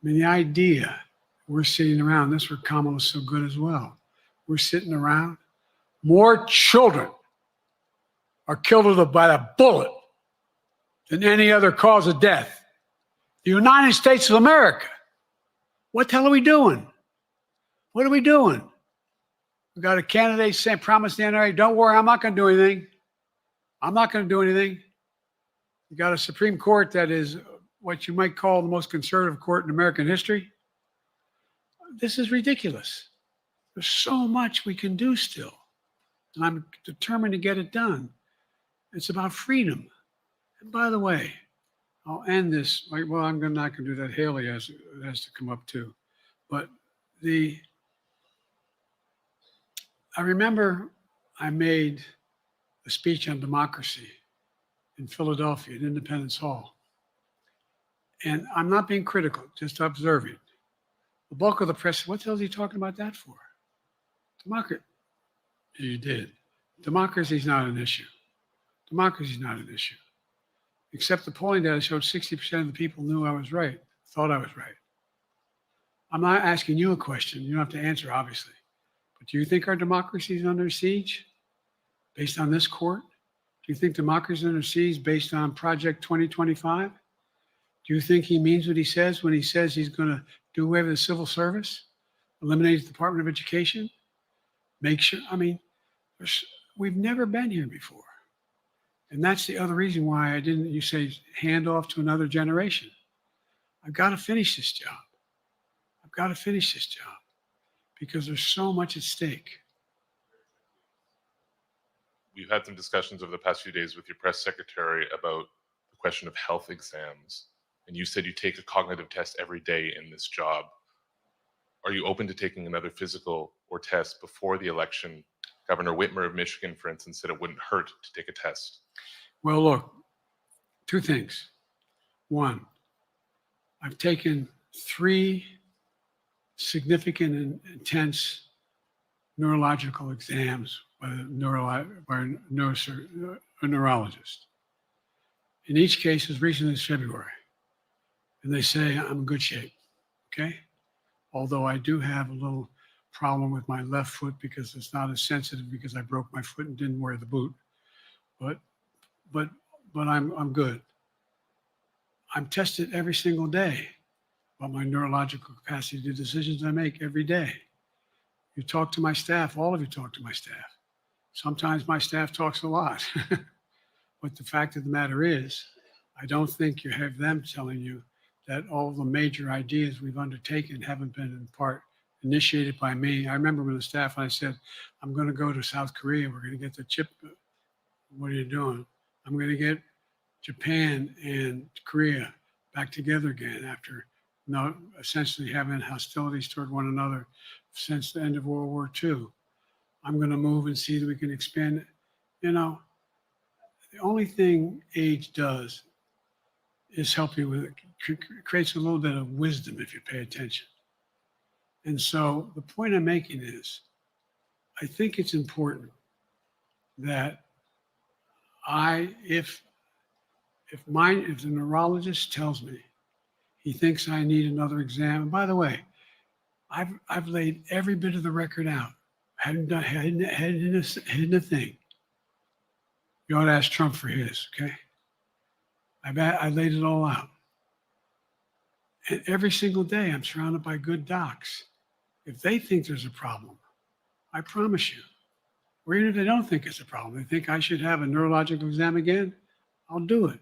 I mean, the idea we're sitting around, this where Kamala's so good as well. We're sitting around. More children are killed by a bullet than any other cause of death. The United States of America. What the hell are we doing? What are we doing? We got a candidate saying, promise the NRA, don't worry, I'm not going to do anything. I'm not going to do anything. You got a Supreme Court that is what you might call the most conservative court in American history. This is ridiculous. There's so much we can do still. And I'm determined to get it done. It's about freedom. And by the way, I'll end this. Well, I'm not going to do that. Haley has to come up too. But I remember I made a speech on democracy in Philadelphia at Independence Hall. And I'm not being critical, just observing. The bulk of the press, what the hell is he talking about that for? Democracy. You did. Democracy is not an issue. Democracy is not an issue. Except the polling data showed 60% of the people knew I was right, thought I was right. I'm not asking you a question. You don't have to answer, obviously. But do you think our democracy is under siege based on this court? Do you think democracy is under siege based on Project 2025? Do you think he means what he says when he says he's going to do away with the civil service, eliminate the Department of Education, make sure, I mean, we've never been here before. And that's the other reason why you say, hand off to another generation. I've got to finish this job. I've got to finish this job because there's so much at stake. We've had some discussions over the past few days with your press secretary about the question of health exams. And you said you take a cognitive test every day in this job. Are you open to taking another physical or test before the election? Governor Whitmer of Michigan, for instance, said it wouldn't hurt to take a test. Well, look, two things. One, I've taken 3 significant and intense neurological exams by a neurologist. In each case, as recently as February. And they say I'm in good shape, okay? Although I do have a little problem with my left foot because it's not as sensitive because I broke my foot and didn't wear the boot. But I'm good. I'm tested every single day about my neurological capacity to do decisions I make every day. You talk to my staff, all of you talk to my staff. Sometimes my staff talks a lot. But the fact of the matter is, I don't think you have them telling you that all the major ideas we've undertaken haven't been in part initiated by me. I remember when the staff, I said, I'm going to go to South Korea. We're going to get the chip. What are you doing? I'm going to get Japan and Korea back together again after essentially having hostilities toward one another since the end of World War II. I'm going to move and see that we can expand it. You know, the only thing age does is help you with it. Creates a little bit of wisdom if you pay attention. And so the point I'm making is, I think it's important that if the neurologist tells me he thinks I need another exam, and by the way, I've laid every bit of the record out. Hadn't a thing. You ought to ask Trump for his, okay? I laid it all out. And every single day, I'm surrounded by good docs. If they think there's a problem, I promise you, or even if they don't think it's a problem, they think I should have a neurological exam again, I'll do it.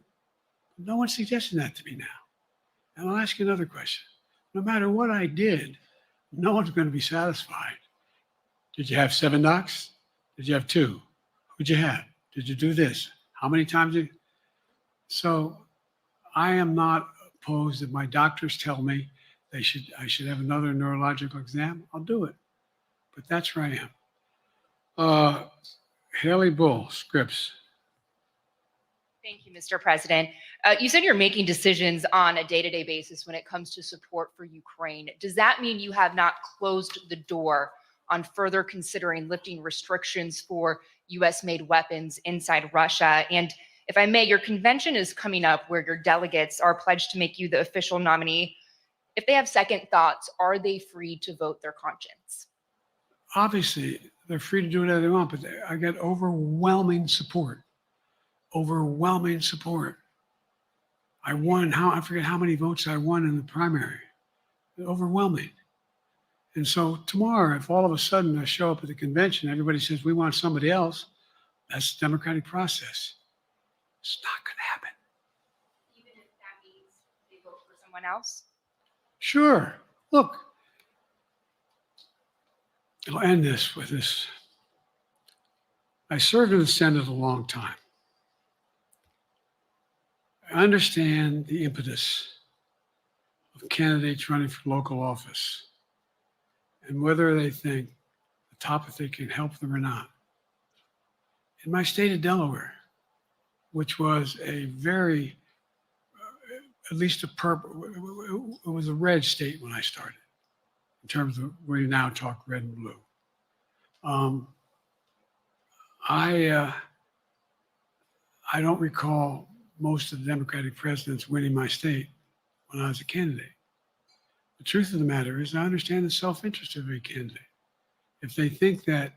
But no one's suggesting that to me now. And I'll ask you another question. No matter what I did, no one's going to be satisfied. Did you have 7 docs? Did you have 2? Who'd you have? Did you do this? How many times did you? So I am not opposed if my doctors tell me I should have another neurological exam, I'll do it. But that's where I am. Haley Bull, Scripps. Thank you, Mr. President. You said you're making decisions on a day-to-day basis when it comes to support for Ukraine. Does that mean you have not closed the door on further considering lifting restrictions for US-made weapons inside Russia? And if I may, your convention is coming up where your delegates are pledged to make you the official nominee. If they have second thoughts, are they free to vote their conscience? Obviously, they're free to do whatever they want, but I get overwhelming support. Overwhelming support. I won, I forget how many votes I won in the primary. Overwhelming. And so tomorrow, if all of a sudden I show up at the convention, everybody says, we want somebody else, that's the democratic process. It's not going to happen. Even if that means they vote for someone else? Sure. Look, I'll end this with this. I served in the Senate a long time. I understand the impetus of candidates running for local office and whether they think the top if they can help them or not. In my state of Delaware, which was a very, at least it was a red state when I started, in terms of we now talk red and blue. I don't recall most of the Democratic presidents winning my state when I was a candidate. The truth of the matter is I understand the self-interest of every candidate. If they think that,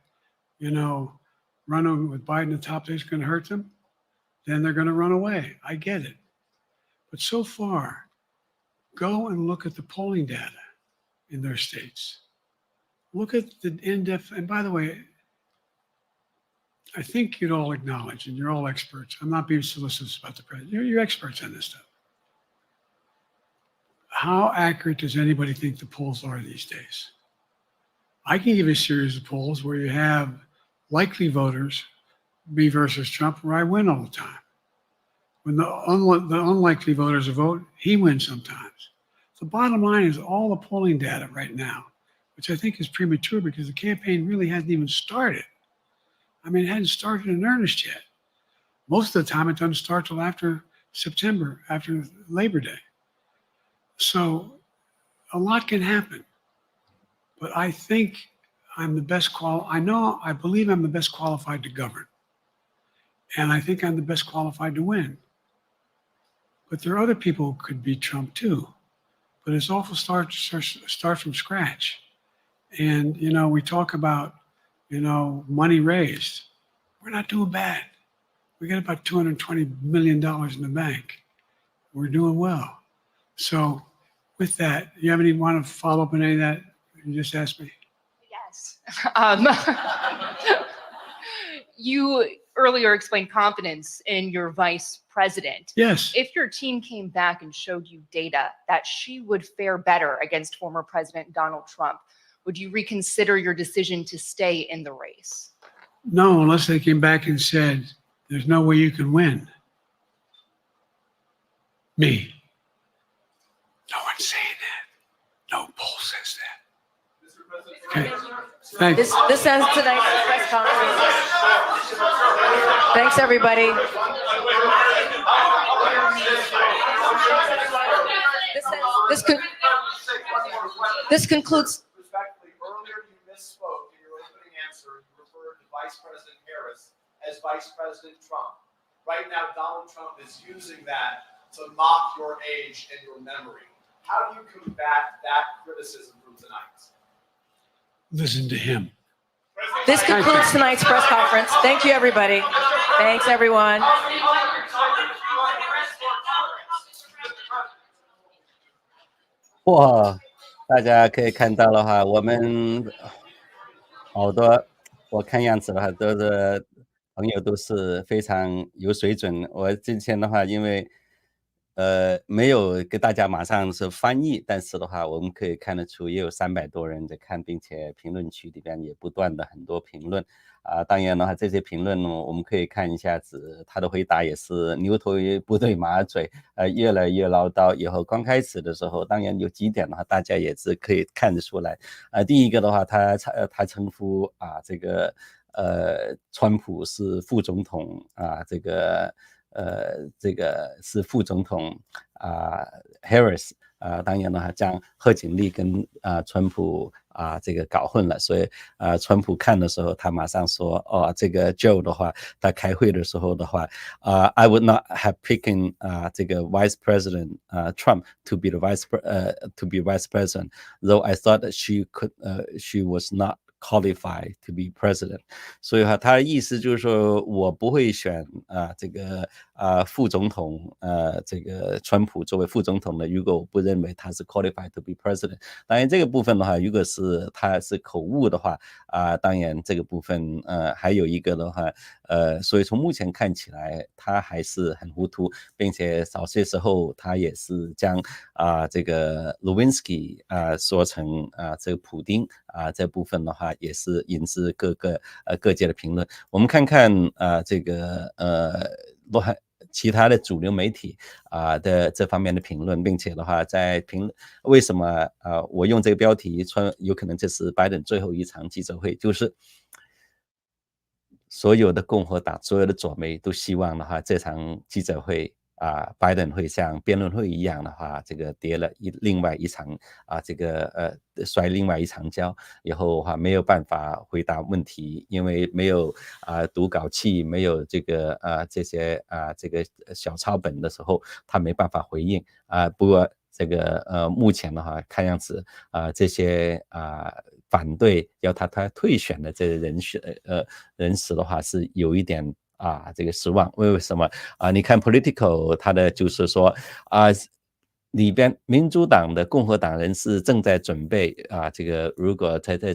running with Biden at the top is going to hurt them, then they're going to run away. I get it. But so far, go and look at the polling data in their states. Look at the in-depth, and by the way, I think you'd all acknowledge, and you're all experts. I'm not being solicitous about the president. You're experts on this stuff. How accurate does anybody think the polls are these days? I can give you a series of polls where you have likely voters, me versus Trump, where I win all the time. When the unlikely voters vote, he wins sometimes. The bottom line is all the polling data right now, which I think is premature because the campaign really hasn't even started. I mean, it hadn't started in earnest yet. Most of the time, it doesn't start till after September, after Labor Day. So a lot can happen. But I think I'm the best I believe I'm the best qualified to govern. And I think I'm the best qualified to win. But there are other people who could beat Trump too. But it's awful start from scratch. And, we talk about, money raised. We're not doing bad. We got about $220 million in the bank. We're doing well. So with that, you have any want to follow up on any of that you just asked me? Yes. You earlier explained confidence in your vice president. Yes. If your team came back and showed you data that she would fare better against former President Donald Trump, would you reconsider your decision to stay in the race? No, unless they came back and said, there's no way you can win. Me. No one's saying that. No poll says that. Okay. Thanks. This ends tonight's press conference. Thanks, everybody. This concludes. Respectfully, earlier you misspoke in your opening answer. You referred to Vice President Harris as Vice President Trump. Right now, Donald Trump is using that to mock your age and your memory. How do you combat that criticism from tonight? Listen to him. This concludes tonight's press conference. Thank you, everybody. Thanks, everyone. 哇，大家可以看到的话，我们好多，我看样子的话，都是朋友都是非常有水准。我之前的话，因为没有给大家马上是翻译，但是的话，我们可以看得出也有300多人在看，并且评论区里边也不断的很多评论当然的话，这些评论呢，我们可以看一下子，他的回答也是牛头不对马嘴，越来越唠叨。以后刚开始的时候，当然有几点的话，大家也是可以看得出来。第一个的话，他称呼这个川普是副总统这个是副总统Harris 当然呢将贺锦丽跟川普这个搞混了，所以川普看的时候他马上说这个 Joe 的话他开会的时候的话I would not have picked 这个 Vice President Trump to be Vice President though I thought that she was not qualified to be president， 所以他的意思就是说我不会选这个副总统这个川普作为副总统的，如果我不认为他是 qualified to be president。 当然这个部分的话，如果是他是口误的话当然这个部分还有一个的话所以从目前看起来他还是很糊涂，并且早些时候他也是将这个 Lewinsky 说成这个普丁这部分的话也是引致各界的评论。我们看看这个其他的主流媒体的这方面的评论，并且的话在为什么我用这个标题有可能这是拜登最后一场记者会，就是所有的共和党所有的左媒都希望的话这场记者会拜登会像辩论会一样的话这个跌了另外一场这个摔另外一场跤以后的话没有办法回答问题，因为没有读稿器，没有这个这些这个小抄本的时候他没办法回应不过这个目前的话看样子这些反对要他退选的这些人士的话是有一点这个失望。为什么你看 Politico 他的就是说里边民主党的共和党人士正在准备这个如果在这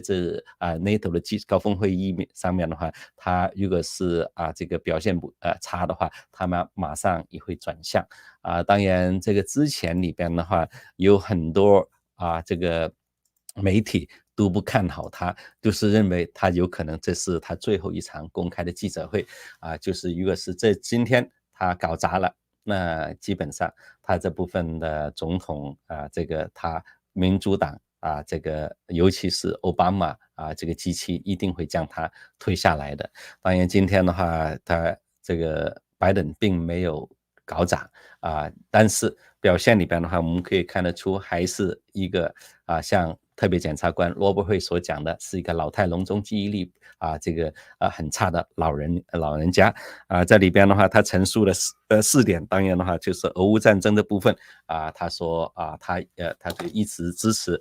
NATO 的高峰会议上面的话，他如果是这个表现差的话，他们马上也会转向当然这个之前里边的话有很多这个媒体都不看好他，就是认为他有可能这是他最后一场公开的记者会就是如果是今天他搞砸了，那基本上他这部分的总统这个他民主党这个尤其是奥巴马这个机器一定会将他推下来的。当然今天的话他这个拜登并没有搞砸但是表现里边的话我们可以看得出还是一个像特别检察官罗伯会所讲的是一个老态龙钟记忆力这个很差的老人家在里边的话他陈述了4点，当然的话就是俄乌战争的部分他说他这个一直支持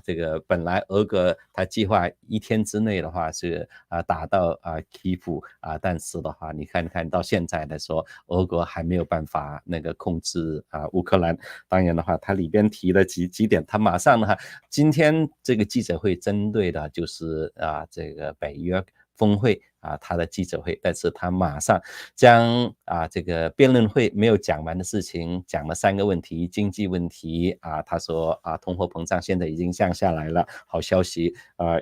这个本来俄国他计划1天之内的话是打到基辅但是的话你看到现在来说俄国还没有办法那个控制乌克兰。当然的话他里边提了几点，他马上的话今天这个记者会针对的就是这个北约峰会他的记者会，但是他马上将这个辩论会没有讲完的事情讲了3个问题，经济问题他说通货膨胀现在已经降下来了，好消息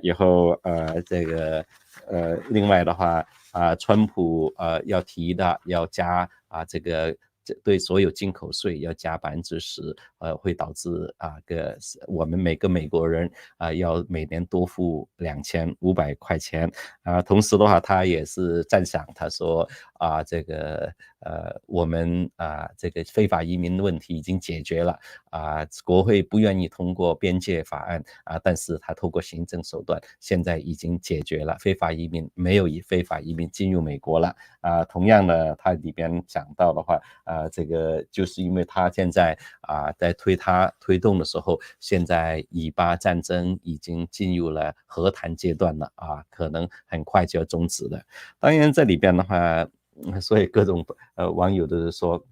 以后这个另外的话川普要提的要加这个对所有进口税要加10%会导致我们每个美国人要每年多付2500块钱同时的话他也是赞赏，他说这个我们这个非法移民问题已经解决了国会不愿意通过边界法案但是他透过行政手段现在已经解决了非法移民，没有以非法移民进入美国了同样的他里边讲到的话这个就是因为他现在在推动的时候，现在以巴战争已经进入了和谈阶段了可能很快就要终止了。当然这里边的话所以各种网友都是说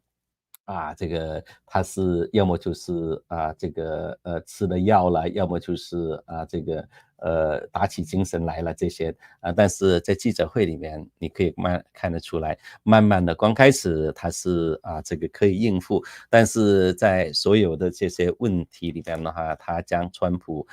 这个他是要么就是这个吃了药了，要么就是这个打起精神来了这些但是在记者会里面你可以看得出来，慢慢的刚开始他是这个可以应付，但是在所有的这些问题里面的话他将川普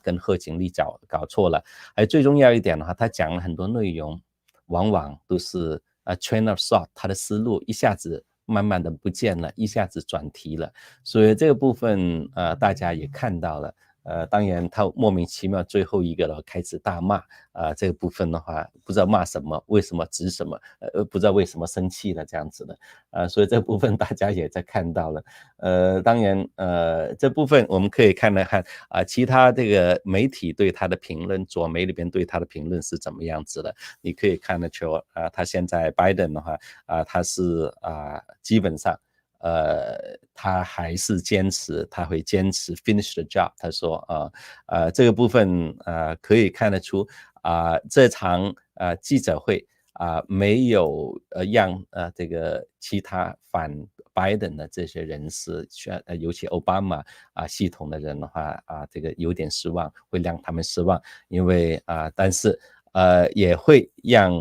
跟贺锦丽搞错了。还最重要一点的话他讲了很多内容往往都是train of thought， 他的思路一下子慢慢的不见了，一下子转题了，所以这个部分大家也看到了当然他莫名其妙最后一个了开始大骂这个部分的话不知道骂什么，为什么指什么，不知道为什么生气了这样子的所以这部分大家也在看到了当然这部分我们可以看其他这个媒体对他的评论，左媒里边对他的评论是怎么样子的，你可以看得出他现在 Biden 的话他是基本上他还是坚持，他会坚持 finish the job。他说这个部分可以看得出这场记者会没有让这个其他反Biden 的这些人士，尤其奥巴马系统的人的话这个有点失望，会让他们失望，因为但是也会让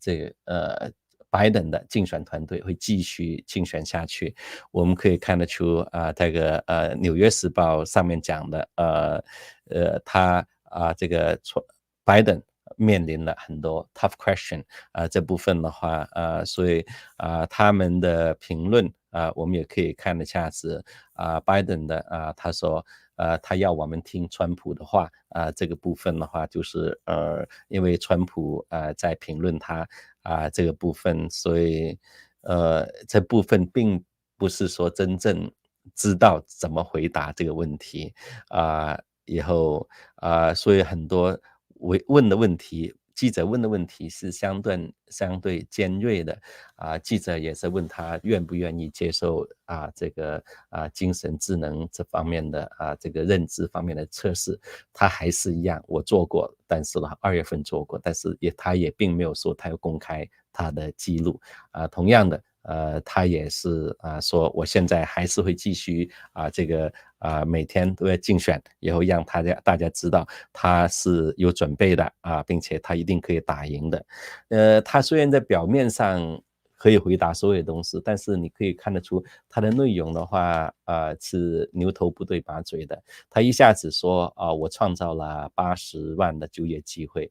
这个Biden 的竞选团队会继续竞选下去。我们可以看得出这个纽约时报上面讲的他这个Biden 面临了很多 tough question 这部分的话所以他们的评论我们也可以看得下是Biden 的他说他要我们听川普的话这个部分的话就是因为川普在评论他这个部分，所以这部分并不是说真正知道怎么回答这个问题以后所以很多问的问题，记者问的问题是相对尖锐的记者也是问他愿不愿意接受这个精神智能这方面的这个认知方面的测试，他还是一样我做过，但是呢2月份做过，但是他也并没有说他要公开他的记录同样的他也是说我现在还是会继续这个每天都要竞选，以后让大家知道他是有准备的并且他一定可以打赢的他虽然在表面上可以回答所有东西，但是你可以看得出他的内容的话是牛头不对马嘴的。他一下子说我创造了80万的就业机会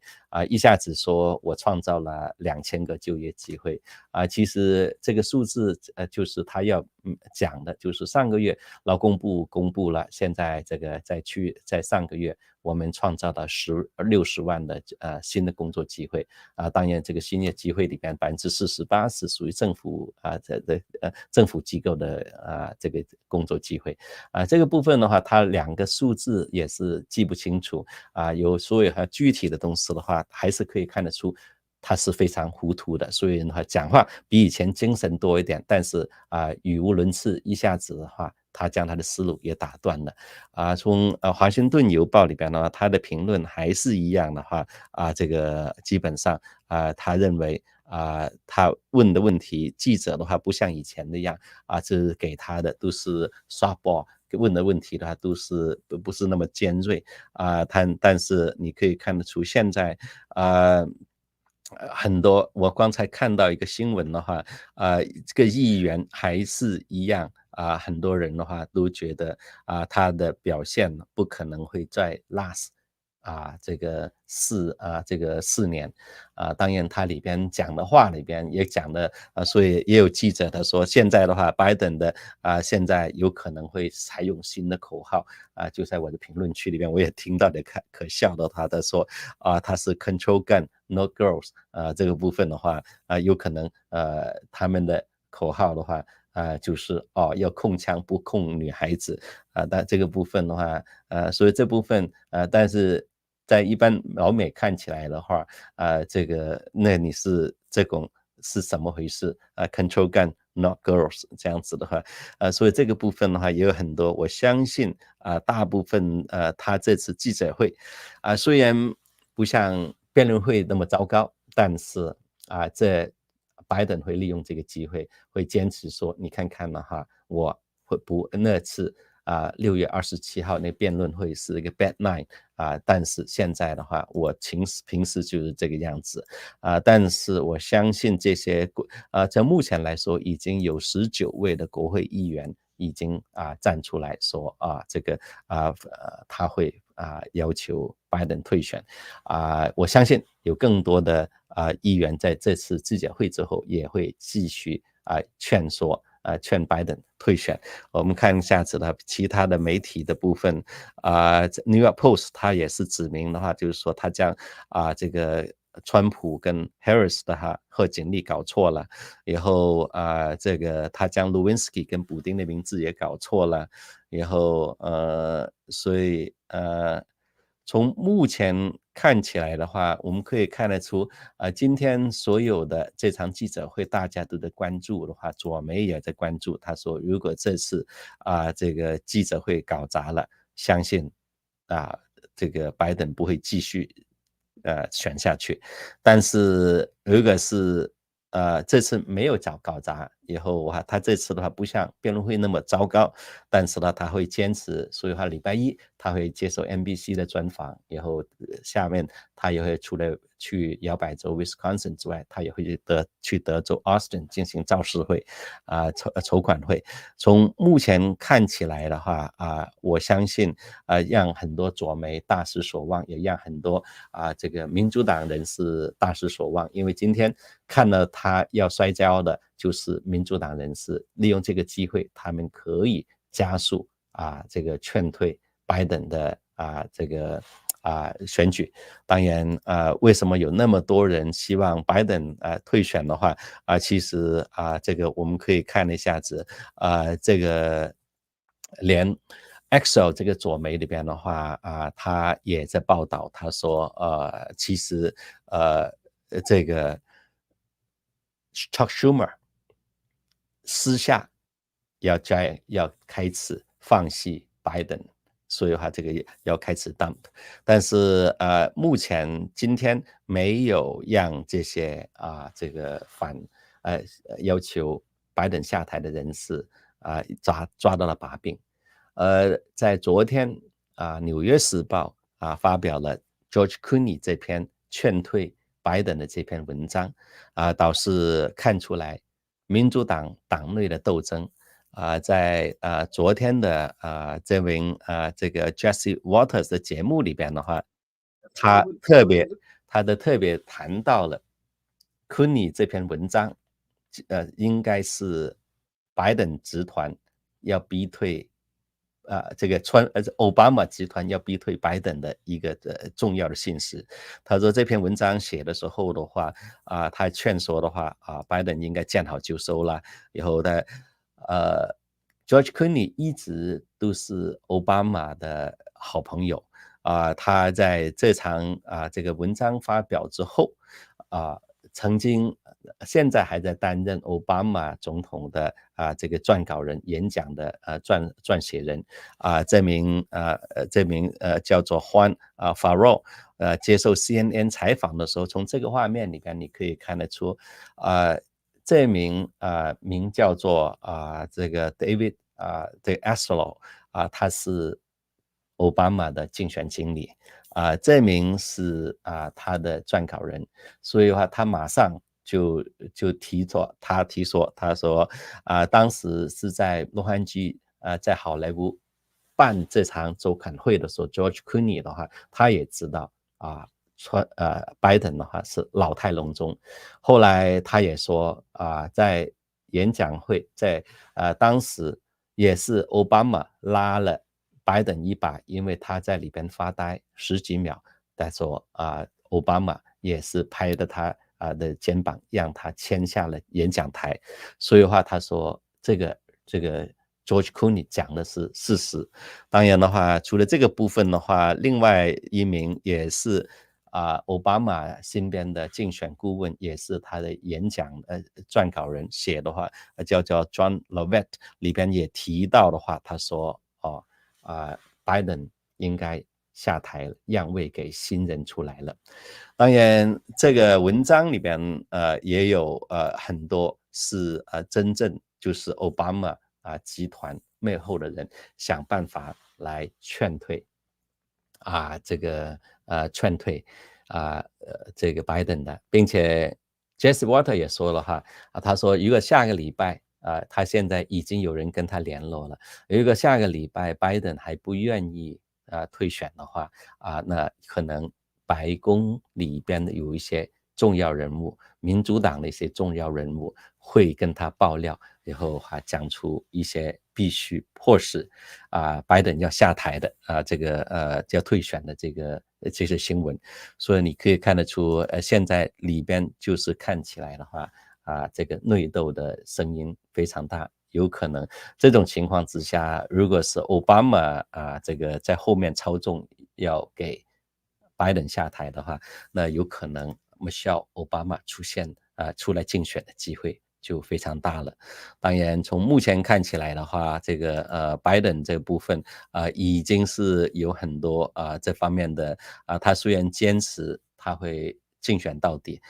一下子说我创造了2000个就业机会其实这个数字就是他要讲的，就是上个月劳工部公布了，现在这个在上个月我们创造了60万的新的工作机会当然这个新的机会里边48%是属于政府政府机构的这个工作机会这个部分的话他两个数字也是记不清楚有所有具体的东西的话还是可以看得出他是非常糊涂的，所以的话讲话比以前精神多一点，但是语无伦次，一下子的话他将他的思路也打断了从华盛顿邮报里边的话他的评论还是一样的话这个基本上他认为他问的问题记者的话不像以前那样这给他的都是刷爆问的问题的话都是不是那么尖锐但是你可以看得出现在很多我刚才看到一个新闻的话这个议员还是一样很多人的话都觉得他的表现不可能会再 last这个4年当然他里边讲的话里边也讲的所以也有记者他说现在的话拜登的现在有可能会采用新的口号就在我的评论区里边我也听到的可笑的他的说他是 control gun no girls 这个部分的话有可能他们的口号的话就是要控枪不控女孩子但这个部分的话所以这部分但是在一般老美看起来的话这个那你是这种是什么回事control gun not girls 这样子的话所以这个部分的话也有很多我相信大部分他这次记者会虽然不像辩论会那么糟糕，但是这拜登会利用这个机会会坚持说你看看的话我会不那次6月27号那辩论会是一个 bad night但是现在的话我平时就是这个样子但是我相信这些在目前来说已经有19位的国会议员已经站出来说这个他会要求拜登退选我相信有更多的议员在这次记者会之后也会继续劝说劝拜登退选。我们看一下子的其他的媒体的部分，New York Post 它也是指明的话，就是说他将这个川普跟 Harris 的贺锦丽搞错了，然后这个他将 Lewinsky 跟补丁的名字也搞错了，然后所以从目前看起来的话，我们可以看得出今天所有的这场记者会大家都在关注的话，左媒也在关注，他说如果这次这个记者会搞砸了，相信这个拜登不会继续选下去。但是如果是这次没有搞砸以后的话，他这次的话不像辩论会那么糟糕，但是呢他会坚持，所以他礼拜一他会接受 NBC 的专访，然后下面他也会除了去摇摆州 Wisconsin 之外，他也会去德州 Austin 进行造势会筹款会。从目前看起来的话我相信让很多左媒大失所望，也让很多这个民主党人士大失所望，因为今天看了他要摔跤的就是民主党人士，利用这个机会他们可以加速这个劝退拜登的这个选举。当然为什么有那么多人希望拜登退选的话其实这个我们可以看一下子这个连 Excel 这个左媒里边的话他也在报道，他说其实这个 Chuck Schumer 私下要开始放弃拜登，所以他这个要开始 dump， 但是目前今天没有让这些这个要求拜登下台的人士抓到了把柄。在昨天纽约时报发表了 George Clooney 这篇劝退拜登的这篇文章倒是看出来民主党党内的斗争在昨天的这名这个 Jesse Waters 的节目里边的话，他特别谈到了 Clooney 这篇文章应该是拜登集团要逼退这个奥巴马集团要逼退拜登的一个重要的信息。他说这篇文章写的时候的话他劝说的话拜登应该见好就收了。然后呢George Clooney 一直都是奥巴马的好朋友他在这场这个文章发表之后曾经现在还在担任奥巴马总统的这个撰稿人演讲的撰写人这名叫做 Juan Farrell 接受 CNN 采访的时候，从这个画面里边你可以看得出这名名叫做这个 David 这个 Aslow 他是奥巴马的竞选经理这名是他的撰稿人，所以的话他马上就提说他说当时是在洛杉矶在好莱坞办这场周刊会的时候 George Clooney 的话他也知道拜登的话是老态龙钟。后来他也说在演讲会在当时也是奥巴马拉了拜登一把，因为他在里边发呆10几秒，他说奥巴马也是拍的他的肩膀让他签下了演讲台。所以的话他说这个 George Clooney 讲的是事实。当然的话除了这个部分的话，另外一名也是奥巴马身边的竞选顾问，也是他的演讲撰稿人写的话叫 John Lovett 里边也提到的话，他说拜登应该下台让位给新人出来了。当然这个文章里边也有很多是真正就是奥巴马集团背后的人想办法来劝退这个劝退这个拜登的，并且 Jesse Water 也说了他说如果下个礼拜他现在已经有人跟他联络了，如果下个礼拜拜登还不愿意退选的话那可能白宫里边的有一些重要人物，民主党的一些重要人物会跟他爆料，然后讲出一些必须迫使拜登要下台的这个要退选的这些新闻。所以你可以看得出现在里边就是看起来的话这个内斗的声音非常大，有可能这种情况之下，如果是奥巴马这个在后面操纵要给拜登下台的话，那有可能Michelle 奥巴马出来竞选的机会就非常大了。当然从目前看起来的话，这个拜登这部分已经是有很多这方面的他虽然坚持他会竞选到底，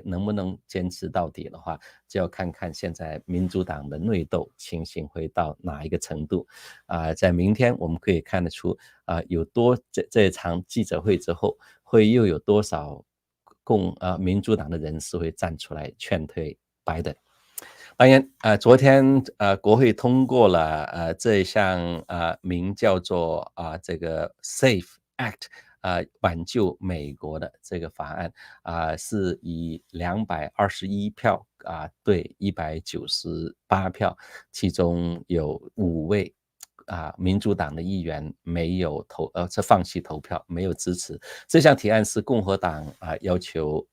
能不能坚持到底的话，就要看看现在民主党的内斗情形会到哪一个程度在明天我们可以看得出这场记者会之后又有多少民主党的人士会站出来劝退拜登。当然昨天国会通过了这一项名叫做这个 SAFE Act挽救美国的这个法案是以221票对198票，其中有5位民主党的议员没有放弃投票，没有支持这项提案。是共和党要求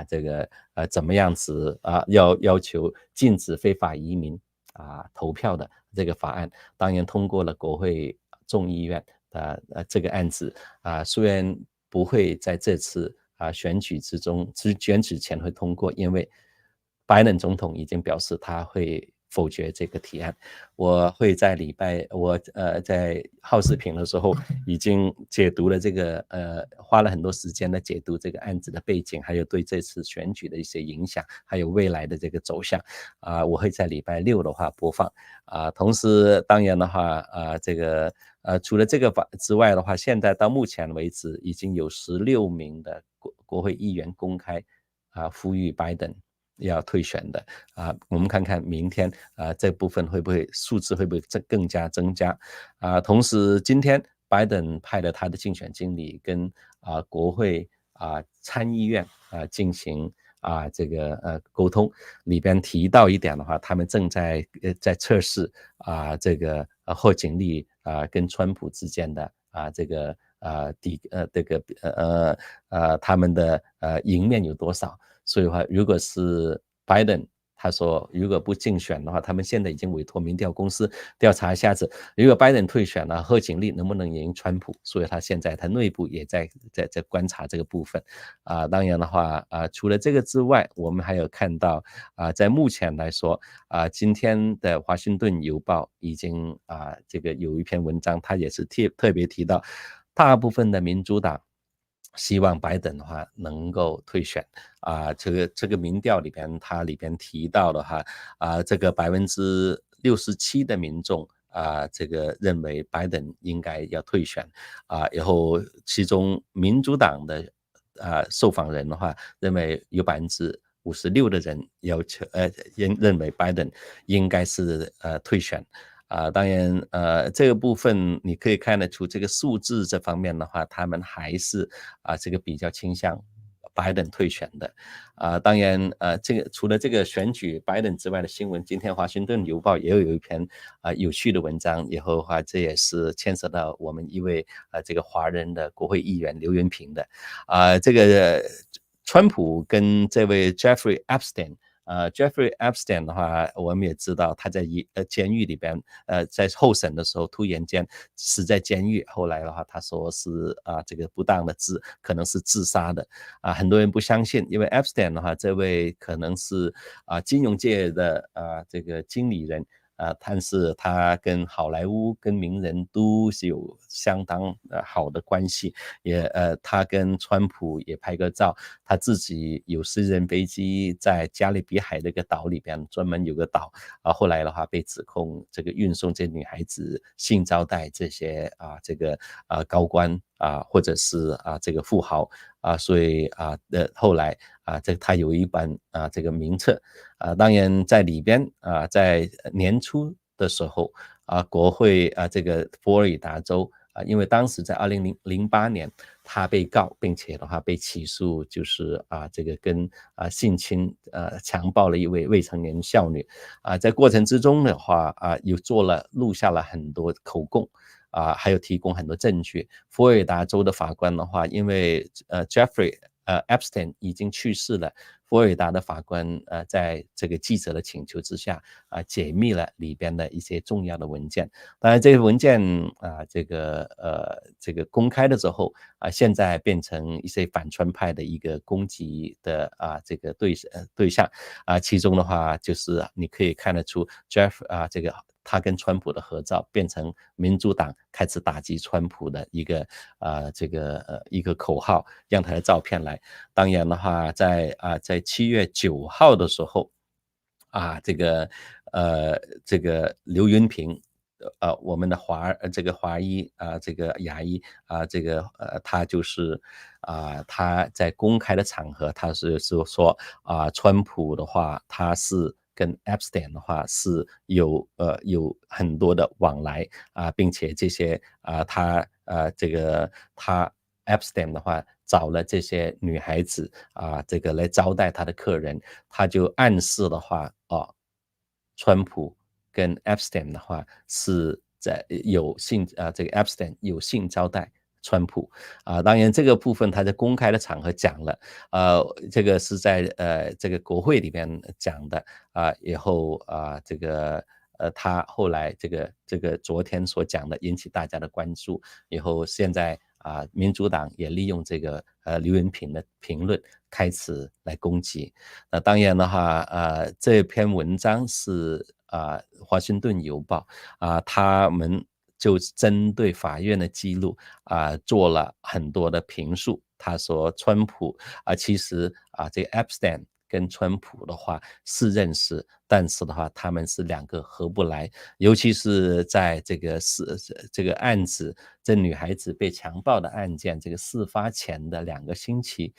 这个怎么样子要求禁止非法移民投票的这个法案，当然通过了国会众议院这个案子虽然不会在这次选举前会通过，因为拜登总统已经表示他会否决这个提案。我会在在浩视频的时候已经解读了这个花了很多时间来解读这个案子的背景，还有对这次选举的一些影响，还有未来的这个走向我会在礼拜6的话播放同时当然的话这个除了这个之外的话，现在到目前为止已经有16名的国会议员公开呼吁拜登要退选的我们看看明天这部分数字会不会更加增加同时今天拜登派了他的竞选经理跟国会参议院进行这个沟通，里边提到一点的话，他们正在测试这个贺锦丽跟川普之间的这个他们的赢面有多少。所以的话，如果是拜登他说如果不竞选的话，他们现在已经委托民调公司调查一下子，如果拜登退选了，贺锦丽能不能赢川普，所以他现在他内部也在观察这个部分当然的话除了这个之外，我们还有看到在目前来说今天的华盛顿邮报已经这个有一篇文章，他也是特别提到大部分的民主党希望拜登的话能够退选这个民调里边，它里边提到的话这个67%的民众这个认为拜登应该要退选然后其中民主党的受访人的话认为有56%的人认为拜登应该是退选当然这个部分你可以看得出这个数字这方面的话，他们还是这个比较倾向拜登退选的当然这个除了这个选举拜登之外的新闻，今天华盛顿邮报也有一篇有趣的文章，以后的话这也是牵涉到我们一位这个华人的国会议员刘云平的这个川普跟这位 Jeffrey Epstein的话，我们也知道他在监狱里边在候审的时候突然间死在监狱，后来的话他说是这个不当的可能是自杀的很多人不相信，因为 Epstein 的话这位可能是金融界的这个经理人但是他跟好莱坞跟名人都是有相当好的关系，也他跟川普也拍个照，他自己有私人飞机在加勒比海的一个岛里边，专门有个岛后来的话被指控这个运送这女孩子性招待这些这个高官或者是这个富豪所以后来他有一本这个名册当然在里边在年初的时候国会这个佛罗里达州因为当时在2008年他被告，并且的话被起诉，就是这个跟性侵强暴了一位未成年少女在过程之中的话又录下了很多口供还有提供很多证据。佛罗里达州的法官的话，因为Jeffrey Epstein 已经去世了，佛罗里达的法官在这个记者的请求之下解密了里边的一些重要的文件。当然这些文件这个公开了之后现在变成一些反川派的一个攻击的这个对象其中的话就是你可以看得出 Jeff 这个他跟川普的合照变成民主党开始打击川普的一个一个口号，让他的照片来。当然的话在7月9号的时候这个刘云平我们的华裔这个亚裔他就是他在公开的场合他是说川普的话他是跟 Epstein 的话是有很多的往来并且这些他 Epstein 的话找了这些女孩子这个来招待他的客人，他就暗示的话川普跟 Epstein 的话是在这个 Epstein 有性招待川普当然这个部分他在公开的场合讲了这个是在这个国会里面讲的以后这个他后来这个昨天所讲的引起大家的关注，以后现在民主党也利用这个刘云平的评论开始来攻击。当然的话这篇文章是华盛顿邮报他们就针对法院的记录做了很多的评述。他说川普其实这个 Epstein 跟川普的话是认识，但是的话他们是两个合不来，尤其是在这个案子，这女孩子被强暴的案件这个事发前的2个星期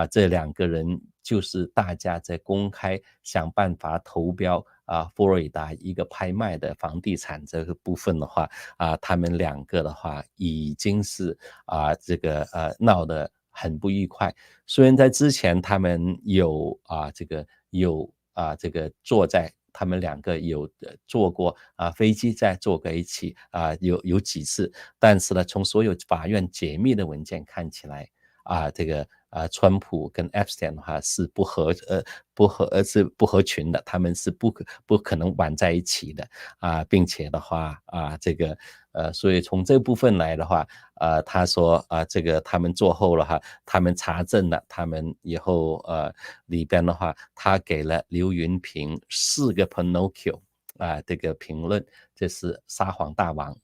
这2个人就是大家在公开想办法投标佛罗里达一个拍卖的房地产这个部分的话他们2个的话已经是这个闹得很不愉快。虽然在之前他们有这个坐在他们2个有坐过飞机再坐过一起有几次，但是呢从所有法院解密的文件看起来这个川普跟 Epstein 的话是不合群的，他们是不可能玩在一起的并且的话这个所以从这部分来的话他说这个他们做后了他们查证了，他们以后里边的话他给了刘云平4个 Pinocchio这个评论，这是撒谎大王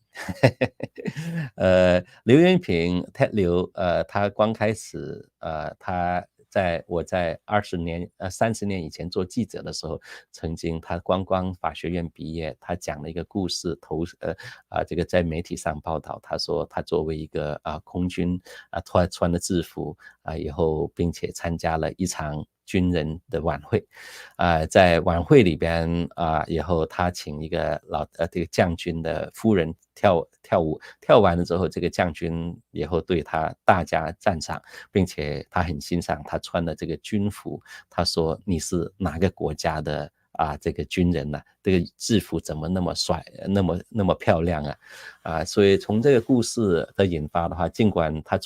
刘云平 Ted 刘他刚开始我在30年以前做记者的时候，曾经他刚法学院毕业，他讲了一个故事这个在媒体上报道，他说他作为一个空军穿了制服以后并且参加了一场军人的晚会在晚会里边以后他请一个这个将军的夫人跳舞，跳完了之后这个将军以后对他大加赞赏，并且他很欣赏他穿的这个军服，他说你是哪个国家的这个军人呢这个制服怎么那么帅那么漂亮所以从这个故事的引发的话，尽管他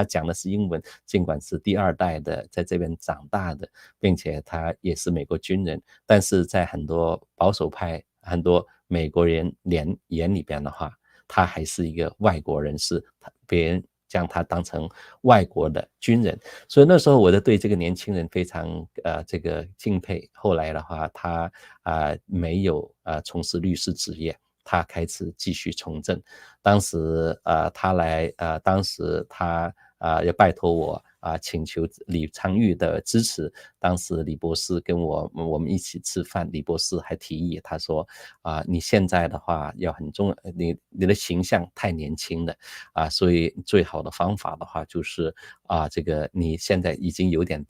讲的是英文，尽管是第2代的在这边长大的，并且他也是美国军人，但是在很多保守派很多美国人眼里边的话，他还是一个外国人士，别人将他当成外国的军人，所以那时候我就对这个年轻人非常这个敬佩。后来的话他没有从事律师职业，他开始继续从政。当时当时他也拜托我请求李昌钰的支持。当时李博士跟我们一起吃饭，李博士还提议，他说你现在的话要很重要，你的形象太年轻了所以最好的方法的话就是这个你现在已经有点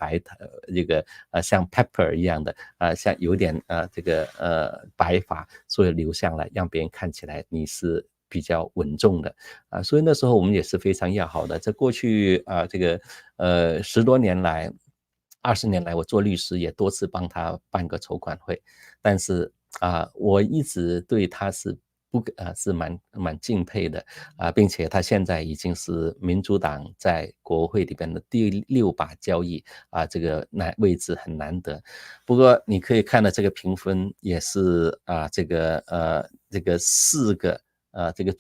这个像 Pepper 一样的像有点这个白发，所以留下来让别人看起来你是比较稳重的所以那时候我们也是非常要好的。在过去这个10多年来，20年来，我做律师也多次帮他办个筹款会，但是我一直对他是蛮敬佩的并且他现在已经是民主党在国会里边的第6把交椅这个位置很难得。不过你可以看到这个评分也是这个4个这个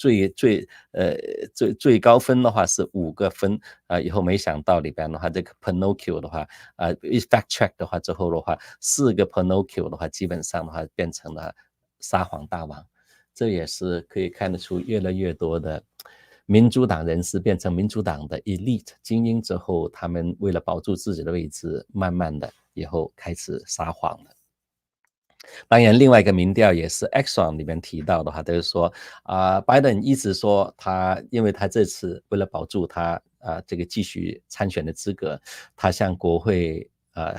最高分的话是5个分以后没想到里边的话，这个 Pinocchio 的话fact check 的话之后的话，4个 Pinocchio 的话基本上的话变成了撒谎大王。这也是可以看得出越来越多的民主党人士变成民主党的 elite 精英之后，他们为了保住自己的位置，慢慢的以后开始撒谎了。当然另外一个民调也是 Exxon 里面提到的话，就是说拜登一直说因为他这次为了保住他这个继续参选的资格，他向国会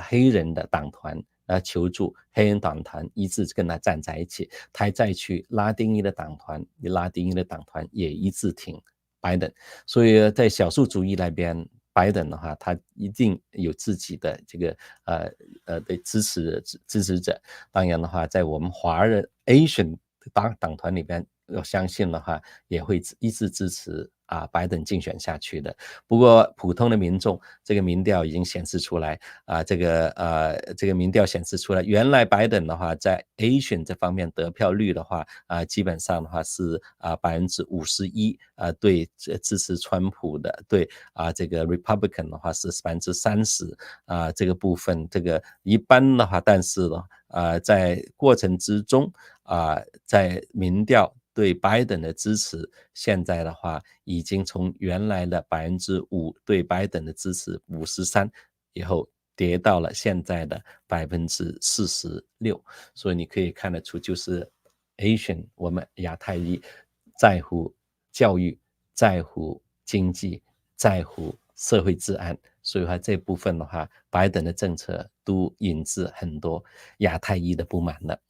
黑人的党团求助，黑人党团一致跟他站在一起，他再去拉丁裔的党团也一致挺拜登。所以在少数族裔那边，拜登的话他一定有自己的这个的支持者。当然的话在我们华人 Asian 党团里边，我相信的话也会一致支持拜登竞选下去的。不过普通的民众，这个民调已经显示出来这个民调显示出来，原来拜登的话在 Asian 这方面得票率的话基本上的话是51%对支持川普的，对这个 Republican 的话是30%这个部分这个一般的话，但是呢在过程之中在民调对拜登的支持，现在的话已经从原来的5%对拜登的支持53%以后跌到了现在的46%。所以你可以看得出，就是 Asian 我们亚太裔在乎教育，在乎经济，在乎社会治安，所以话这部分的话，拜登的政策都引致很多亚太裔的不满了。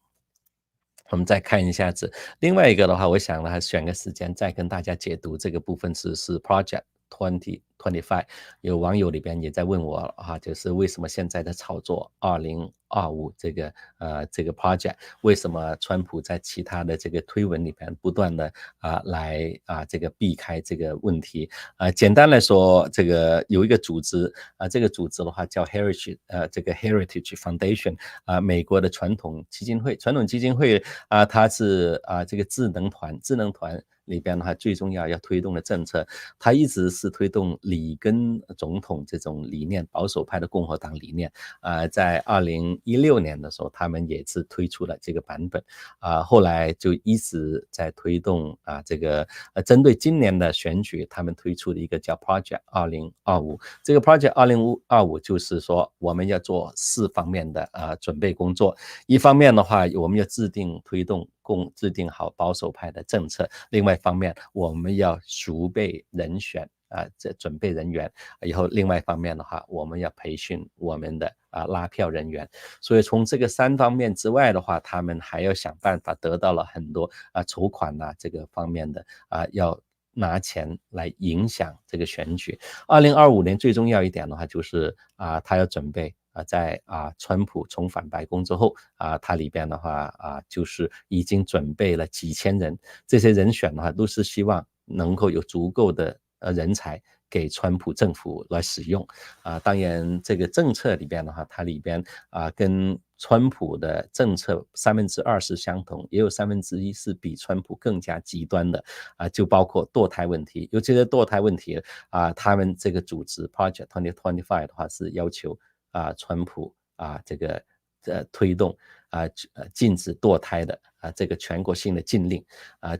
我们再看一下子，另外一个的话，我想呢，选个时间再跟大家解读这个部分是 Project 2025。有网友里边也在问我就是为什么现在的炒作2025这个 project， 为什么川普在其他的这个推文里边不断的来这个避开这个问题简单来说，这个有一个组织这个组织的话叫 Heritage Foundation 美国的传统基金会它是这个智能团里边的话，最重要推动的政策，它一直是推动里根总统这种理念，保守派的共和党理念在2016年的时候，他们也是推出了这个版本后来就一直在推动这个针对今年的选举，他们推出的一个叫 Project 2025。这个 Project 2025就是说我们要做4方面的准备工作。一方面的话，我们要制定好保守派的政策，另外一方面我们要储备人选这准备人员，以后另外一方面的话，我们要培训我们的拉票人员。所以从这个3方面之外的话，他们还要想办法得到了很多筹款这个方面的要拿钱来影响这个选举。2025年最重要一点的话，就是他要准备在川普重返白宫之后他里边的话就是已经准备了几千人，这些人选的话都是希望能够有足够的人才给川普政府来使用当然这个政策里边的话，它里边跟川普的政策2%是相同，也有1/3是比川普更加极端的就包括堕胎问题。尤其是堕胎问题他们这个组织 Project 2025的话是要求川普这个推动禁止堕胎的这个全国性的禁令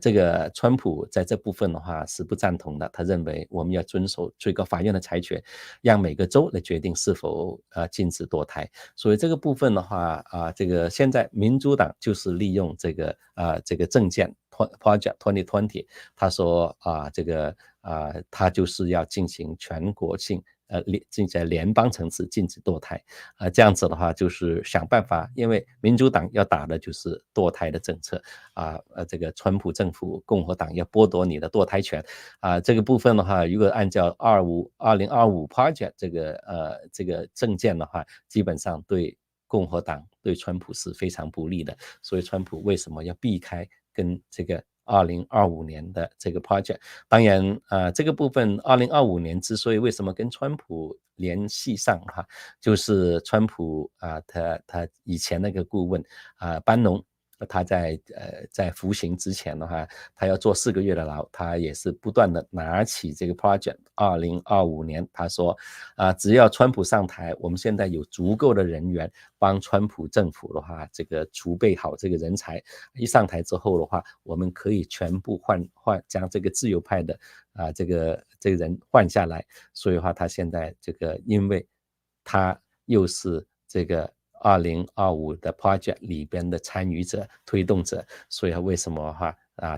这个川普在这部分的话是不赞同的，他认为我们要遵守最高法院的裁决，让每个州来决定是否禁止堕胎。所以这个部分的话这个现在民主党就是利用这个政见 Project 2020，他说这个他就是要进行全国性在联邦层次禁止堕胎，这样子的话就是想办法，因为民主党要打的就是堕胎的政策这个川普政府共和党要剥夺你的堕胎权这个部分的话，如果按照2025 Project 这个政见的话，基本上对共和党对川普是非常不利的，所以川普为什么要避开跟这个2025年的这个 project。 当然这个部分2025年之所以为什么跟川普联系上就是川普他以前那个顾问班农，他在服刑之前的话，他要坐4个月的牢，他也是不断的拿起这个 project。 2025年他说只要川普上台，我们现在有足够的人员帮川普政府的话这个储备好这个人才，一上台之后的话，我们可以全部将这个自由派的这个人换下来。所以的话他现在这个因为他又是这个2025的 project 里边的参与者推动者，所以为什么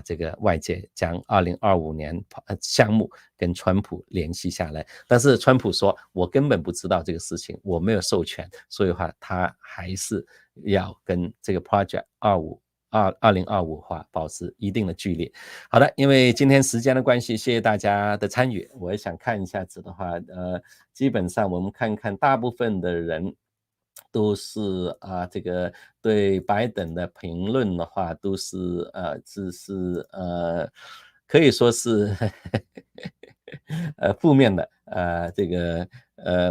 这个外界将2025年项目跟川普联系下来，但是川普说我根本不知道这个事情，我没有授权，所以他还是要跟这个 project 2025保持一定的距离。好的，因为今天时间的关系，谢谢大家的参与。我也想看一下子的话基本上我们看看大部分的人都是这个对拜登的评论的话都是可以说是负面的这个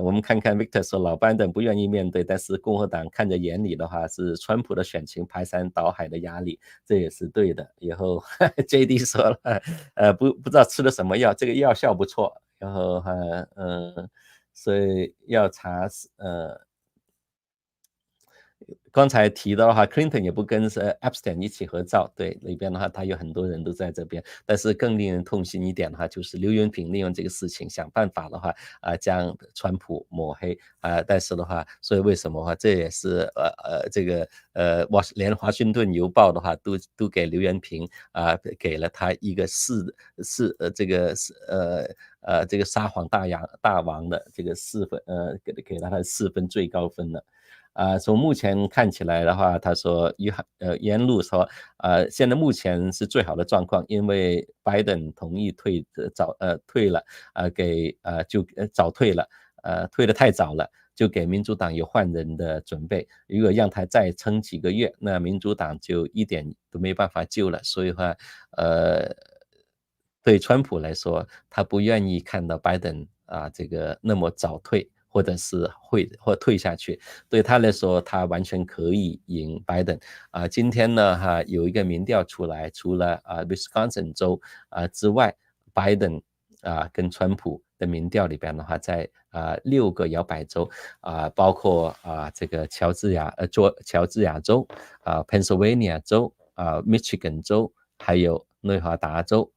我们看看 Victor 说老拜登不愿意面对，但是共和党看着眼里的话是川普的选情排山倒海的压力，这也是对的。以后JD 说了不知道吃了什么药，这个药效不错，然后所以要查刚才提到的话 Clinton 也不跟Epstein 一起合照，对，里边的话他有很多人都在这边，但是更令人痛心一点的话就是刘云平利用这个事情想办法的话将川普抹黑但是的话所以为什么这也是这个连华盛顿邮报的话都给刘元平给了他一个这个撒谎大王的这个4分给了他4分最高分了。从目前看起来的话，他说沿路说现在目前是最好的状况，因为拜登同意退了就早退了退得太早了，就给民主党有换人的准备，如果让他再撑几个月，那民主党就一点都没办法救了。所以的话对川普来说，他不愿意看到拜登这个那么早退，或者是退下去，对他来说他完全可以赢拜登今天呢有一个民调出来，除了Wisconsin 州之外，拜登跟川普的民调里边的话，在6个摇摆州包括这个乔治亚州Pennsylvania 州Michigan 州，还有内华达州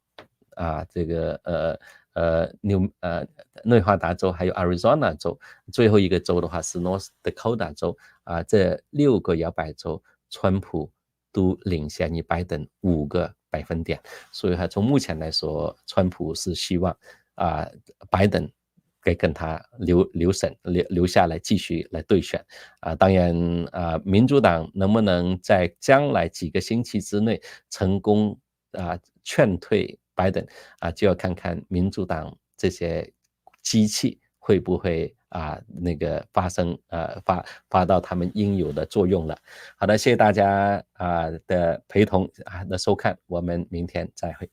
这个内华达州还有 Arizona 州，最后一个州的话是 North Dakota 州这6个摇摆州川普都领先于拜登5个百分点，所以从目前来说川普是希望拜登跟他留下来继续来对选当然民主党能不能在将来几个星期之内成功劝退拜登就要看看民主党这些机器会不会那个发到他们应有的作用了。好的，谢谢大家的陪同的收看，我们明天再会。